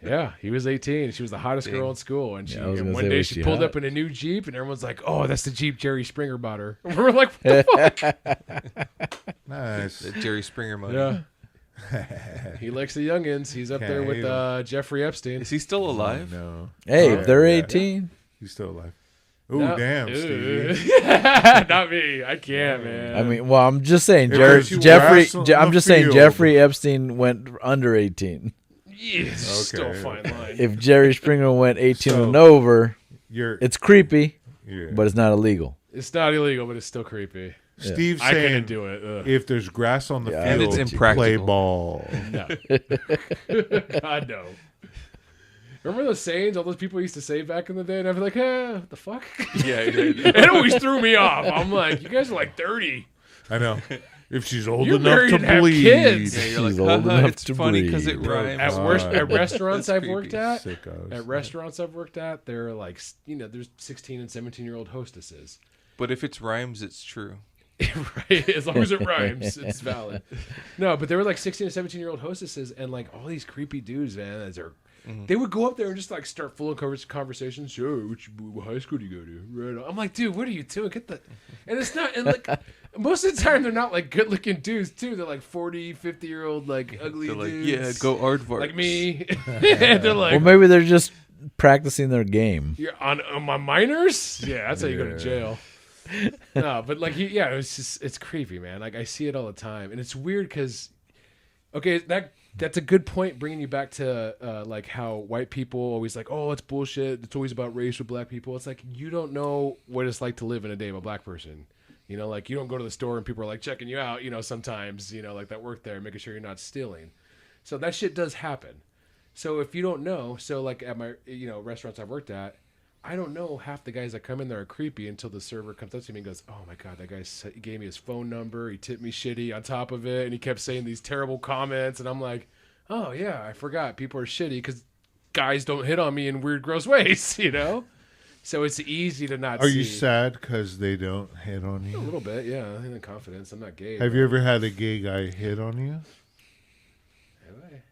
Yeah, he was 18. She was the hottest girl in school, and I was and gonna one say, day was she she pulled hot? up in a new Jeep, and everyone's like, "Oh, that's the Jeep Jerry Springer bought her." We were like, "What the fuck?" Nice. The Jerry Springer money. Yeah, he likes the youngins. He's up there Can't with hate him. Jeffrey Epstein. Is he still alive? No, Hey, if they're yeah. 18, he's still alive. Ooh, No. damn, Ew. Stevie. Not me. I can't, man. I mean, well, I'm just saying, It Jerry, makes you Jeffrey. wrestle in I'm the just saying, field. Jeffrey Epstein went under 18. yeah, it's still a Okay. fine line. If Jerry Springer went 18 So- and over, You're it's creepy, yeah. but it's not illegal. It's not illegal, but it's still creepy. Steve's I saying couldn't do it. Ugh. if there's grass on the Yeah. field, And it's play impractical. ball. No. God, no. Remember those sayings all those people used to say back in the day? And I'd be like, what the fuck? Yeah. It always threw me off. I'm like, you guys are like 30. I know. If she's old You're enough married to and have bleed. kids. Yeah, you're She's like, old haha, enough it's to funny because it breathe. rhymes. At restaurants That's I've worked creepy. at, Sickos. restaurants I've worked at, there are like, there's 16 and 17-year-old hostesses. But if it's rhymes, it's true. Right? As long as it rhymes, it's valid. No, but there were like 16 and 17-year-old hostesses and like all these creepy dudes, man. As they're They would go up there and just like start full of conversations. Yo, what high school do you go to? Right on. I'm like, dude, what are you doing? Get the, and it's not, and like most of the time they're not like good looking dudes too. They're like 40, 50-year-old like ugly They're like, dudes. yeah, go aardvark. like me. And they're like, Well, maybe they're just practicing their game. you're on my minors? Yeah, that's how you go to jail. No, but like, it's creepy, man. Like I see it all the time, and it's weird because, okay, that's a good point. Bringing you back to like how white people always like, oh, it's bullshit. It's always about race with black people. It's like you don't know what it's like to live in a day of a black person. You know, like you don't go to the store and people are like checking you out. You know, sometimes like that work there, making sure you're not stealing. So that shit does happen. So if you don't know, so like at my restaurants I've worked at, I don't know half the guys that come in there are creepy until the server comes up to me and goes, oh my God, that guy gave me his phone number. He tipped me shitty on top of it. And he kept saying these terrible comments. And I'm like, oh yeah, I forgot. People are shitty because guys don't hit on me in weird, gross ways, So it's easy to not Are see. you sad because they don't hit on A you? little bit, yeah. In confidence. I'm not gay. Have but- you ever had a gay guy hit on you? Have I?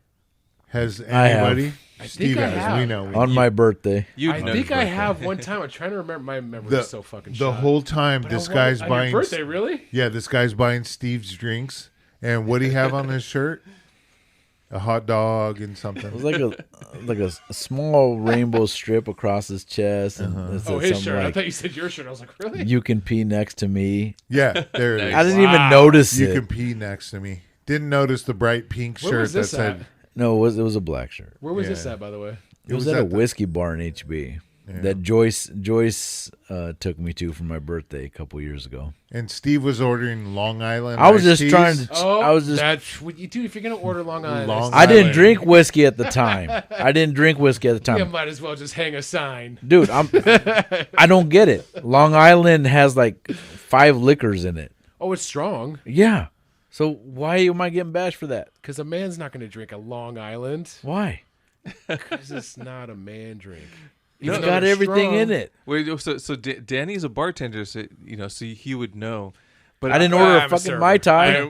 Has I have. anybody? I Steve think I has. have. We know. On my birthday. You I know. think I have one time. I'm trying to remember. My memory is so fucking the shot. whole time But this I guy's wanted- on buying. your birthday, really? Yeah, this guy's buying Steve's drinks, and what do he have on his shirt? A hot dog and It was something. like a small rainbow strip across his chest, and it said Oh, his something shirt. I like, thought you said your shirt. I was like, really? "You can pee next to me." Yeah, there it is. I didn't even notice You it. can pee next to me. Didn't notice the bright pink Where shirt was that this said. at? No, it was a black shirt. Where was this Yeah. at, by the way? It was at a the- whiskey bar in HB that Joyce took me to for my birthday a couple years ago. And Steve was ordering Long Island. I was iced just trying teas. to. Oh, I was just. that's what you do if you're gonna order Long Island. Long I didn't Island. drink whiskey at the time. I didn't drink whiskey at the You time, might as well just hang a sign. dude. I don't get it. Long Island has like 5 liquors in it. Oh, it's strong Yeah. So why am I getting bashed for that? because a man's not gonna drink a Long Island Why? because it's not a man drink. It's Even though got they're everything strong. in it. Wait, so Danny's a bartender, so so he would know. But I didn't order a I'm fucking server. Mai Tai.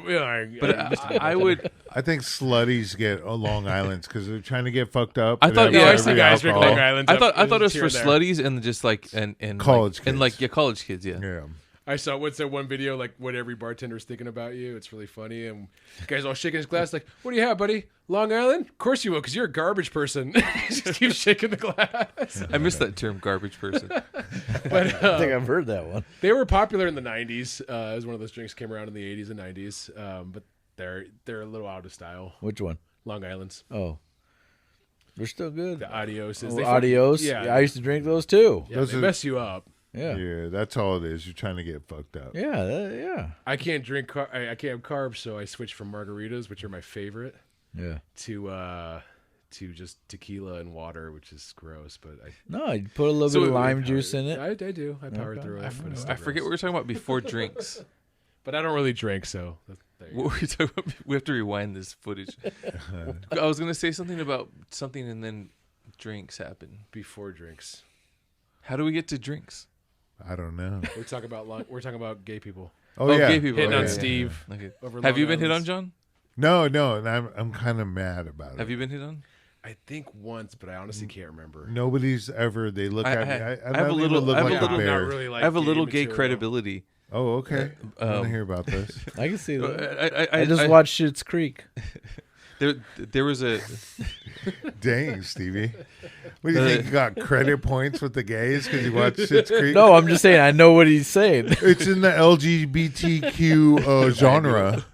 But I would. I think slutties get Long Islands because they're trying to get fucked up. I and thought- have yeah, I see every guys drink alcohol. Long Island. I thought it was for here and slutties and just like and College like, and kids. like college kids. Yeah. Yeah. I saw what's that one video like what every bartender's thinking about you. It's really funny, and the guy's all shaking his glass like, "What do you have, buddy? Long Island? Of course you will, because you're a garbage person." He just keeps shaking the glass. I missed that term, garbage person. But I think I've heard that one. they were popular in the '90s. It was one of those drinks came around in the '80s and '90s, but they're a little out of style. Which one? Long Island's, Oh, they're still good. the Adios. Oh, Adios. Yeah, I used to drink those too. yeah, Those they are- mess you up. Yeah. Yeah, that's all it is. You're trying to get fucked up. Yeah. Yeah. I can't drink. I can't have carbs, so I switched from margaritas, which are my favorite, Yeah. to just tequila and water, which is gross. But No, you put a little bit of lime juice in it. I do. I powered through it. but it's still I forget what we gross. were talking about before drinks. But I don't really drink, so there you What go. were we talking about? We have to rewind this footage. I was gonna say something about something, and then drinks happen. Before drinks. How do we get to drinks? I don't know. We're talking about gay people. Oh, yeah. gay people. Hitting Okay, on yeah, Steve. yeah. Okay. Over Have Long you been hit on, Island's. John? No, and I'm kind of mad about it. Have you been hit on? I think once, but I honestly can't remember. Nobody's ever. They look at me. I have don't a even little. look I have like a little. a bear. Not really like I have a gay little gay material. credibility. Oh, okay. I want to hear about this. I can see that. I I just watched Schitt's Creek. There was a. Dang, Stevie. What do you think? You got credit points with the gays because you watched Schitt's Creek? No, I'm just saying. I know what he's saying. It's in the LGBTQ genre.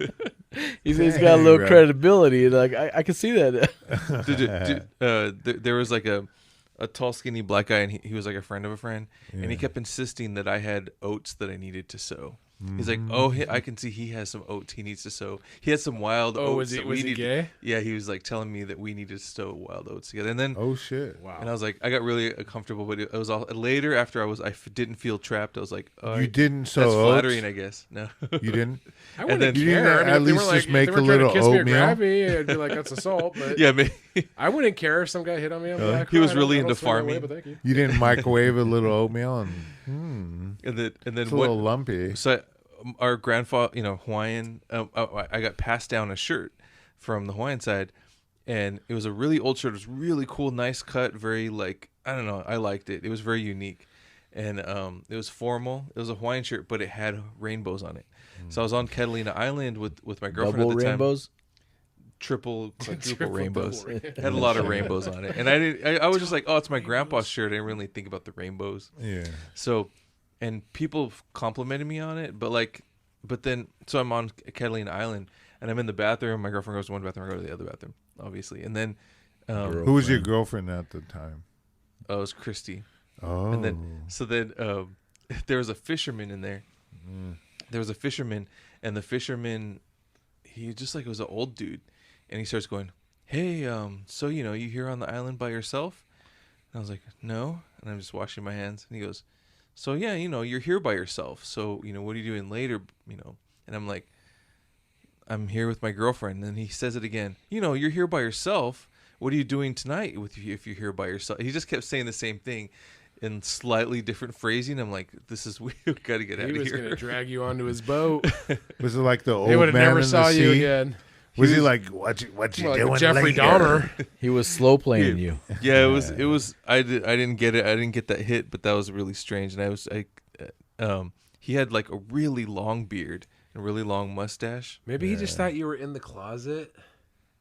He's got a little bro. credibility. Like I can see that. There was like a tall, skinny black guy, and he was like a friend of a friend, and he kept insisting that I had oats that I needed to sow. He's like, oh, I can see he has some oats he needs to sow. He had some wild Oh, oats. was he gay? Yeah, he was like telling me that we needed to sow wild oats together. And then, Oh, shit. Wow. and I was like, I got really comfortable, but it was all later after didn't feel trapped. I was like, oh, You didn't sow that's oats? flattering, I guess. No, You didn't? I wouldn't then- You didn't care. I mean, at if they least were like, just make if they a were trying little to kiss me or oatmeal? grab me, I'd be like, that's assault. But yeah, man. I wouldn't care if some guy hit on me. I'd be like, He was "Oh, I don't- really I don't into swing that way, farming. but thank you. You didn't microwave a little oatmeal and and then it's a little lumpy. So our grandfather, Hawaiian, I got passed down a shirt from the Hawaiian side, and it was a really old shirt. It was really cool, nice cut, very like, I don't know, I liked it. It was very unique, and it was formal. It was a Hawaiian shirt, but it had rainbows on it. So I was on Catalina Island with my girlfriend Double at the time. rainbows. Triple, quadruple Triple rainbows. double rainbows. It had a lot of rainbows on it, and I was just like, oh, it's my grandpa's shirt. I didn't really think about the rainbows. Yeah. So, and people complimented me on it, but then, so I'm on Catalina Island, and I'm in the bathroom. My girlfriend goes to one bathroom, I go to the other bathroom, obviously. And then, Who was your girlfriend at the time? it was Christy. Oh. And then, there was a fisherman in there. There was a fisherman, and the fisherman, he just like was an old dude, and he starts going, "Hey, so you here on the island by yourself?" And I was like, "No," and I'm just washing my hands, and he goes, "So yeah, you're here by yourself. So what are you doing later? And I'm like, "I'm here with my girlfriend." And then he says it again. You're here by yourself. What are you doing tonight if you're here by yourself? He just kept saying the same thing. in slightly different phrasing. I'm like, this is weird. We got to get out of He was here. going to drag you onto his boat. Was it like the They old would have man never in saw the you sea? again. Was he like, what you Like doing Jeffrey later? Dahmer. He was slow playing you. Yeah, it was. I didn't get it. I didn't get that hit, but that was really strange. And he had like a really long beard and a really long mustache. Maybe he just thought you were in the closet,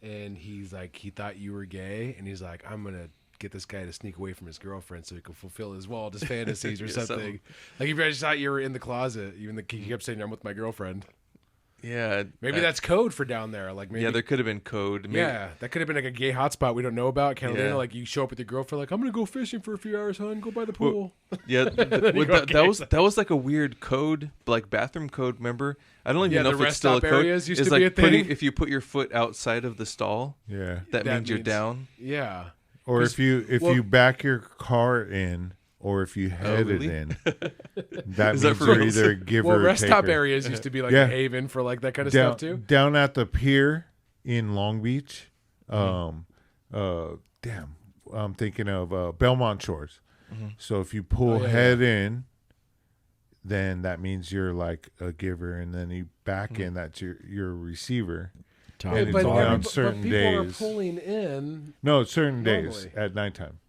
and he's like, he thought you were gay, and he's like, I'm gonna get this guy to sneak away from his girlfriend so he can fulfill his wildest fantasies or Yeah, something. Like he just thought you were in the closet, even though he kept saying I'm with my girlfriend. Yeah, Maybe that's code for down there. Like maybe, yeah, there could have been code. Maybe, yeah, that could have been like a gay hotspot we don't know about. Catalina, Yeah. like you show up with your girlfriend, like I'm gonna go fishing for a few hours, hon. Go by the pool. yeah. you go That was like a weird code, like bathroom code. Remember? I don't even Yeah, know the if it's rest still a stop code. areas used It's to be like a thing. if you put your foot outside of the stall, Yeah. that means you're down. Yeah. Or if you back your car in, or if you head really? it in, that Is means that for you're real? either a giver Well, or rest stop taker. areas used to be like Yeah. a haven for like that kind of down, stuff too. Down at the pier in Long Beach, Mm-hmm. I'm thinking of Belmont Shores. Mm-hmm. So if you pull Oh, yeah, head in, then that means you're like a giver, and then you back Mm-hmm. in, that's your receiver. Top And and it's only on bottom. certain people are days. pulling in. No, certain days Normally. at nighttime.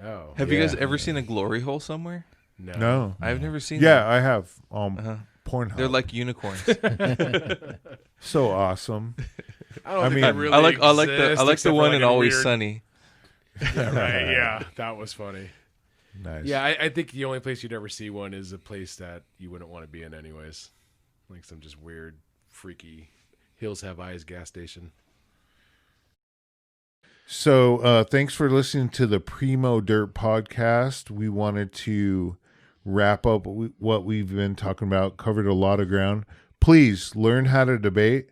Oh Have you guys Yeah. ever seen a glory hole somewhere? No. I've never seen. Yeah, that. I have. Uh-huh. Pornhub. They're like unicorns. so awesome. I mean, think they really I like exist, the except one for, in like, a Always weird- Sunny. Yeah, right. Yeah, that was funny. Nice. Yeah, I think the only place you'd ever see one is a place that you wouldn't want to be in anyways. Like some just weird, freaky Hills Have Eyes gas station. So thanks for listening to the Primo Dirt Podcast. We wanted to wrap up what we've been talking about, covered a lot of ground. Please learn how to debate,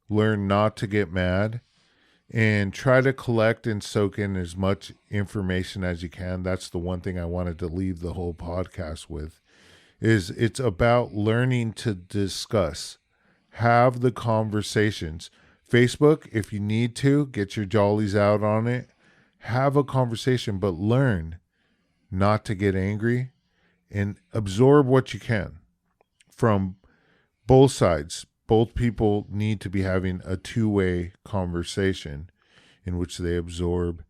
learn not to get mad, and try to collect and soak in as much information as you can. That's the one thing I wanted to leave the whole podcast with, is it's about learning to discuss, have the conversations. Facebook, if you need to, get your jollies out on it. Have a conversation, but learn not to get angry and absorb what you can from both sides. Both people need to be having a two-way conversation in which they absorb.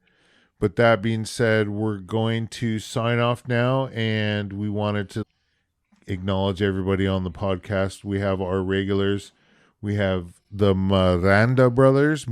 But that being said, we're going to sign off now, and we wanted to acknowledge everybody on the podcast. We have our regulars. We have the Miranda brothers,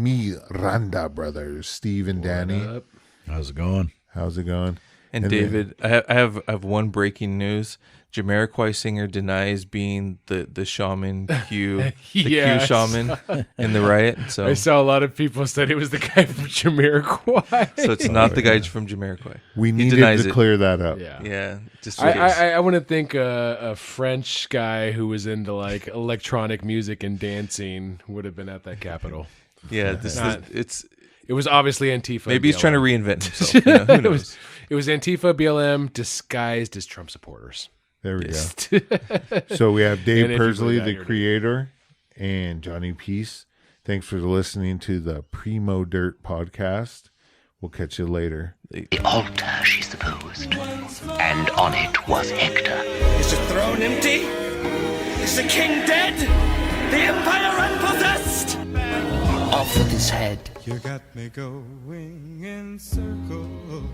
Steve and Danny. How's it going? How's it going? And And David, I have one breaking news. Jamiroquai singer denies being the shaman Q, the Yes. Q shaman in the riot. So I saw a lot of people said it was the guy from Jamiroquai. so it's not the guy from Jamiroquai. We He needed denies to it. clear that up. Yeah. Yeah, just in case. I want to think a French guy who was into like electronic music and dancing would have been at that Capitol. Yeah, It was obviously Antifa. maybe he's BLM. trying to reinvent himself. You know, who knows? It was Antifa BLM disguised as Trump supporters. There we Yes. go. So we have Dave And if you Persley, believe that, the you're creator, and Johnny Peace. Thanks for listening to the Primo Dirt Podcast. We'll catch you later. The altar, she supposed, and on it was Hector. Is the throne empty? Is the king dead? The empire unpossessed? Off with his head. You got me going in circles.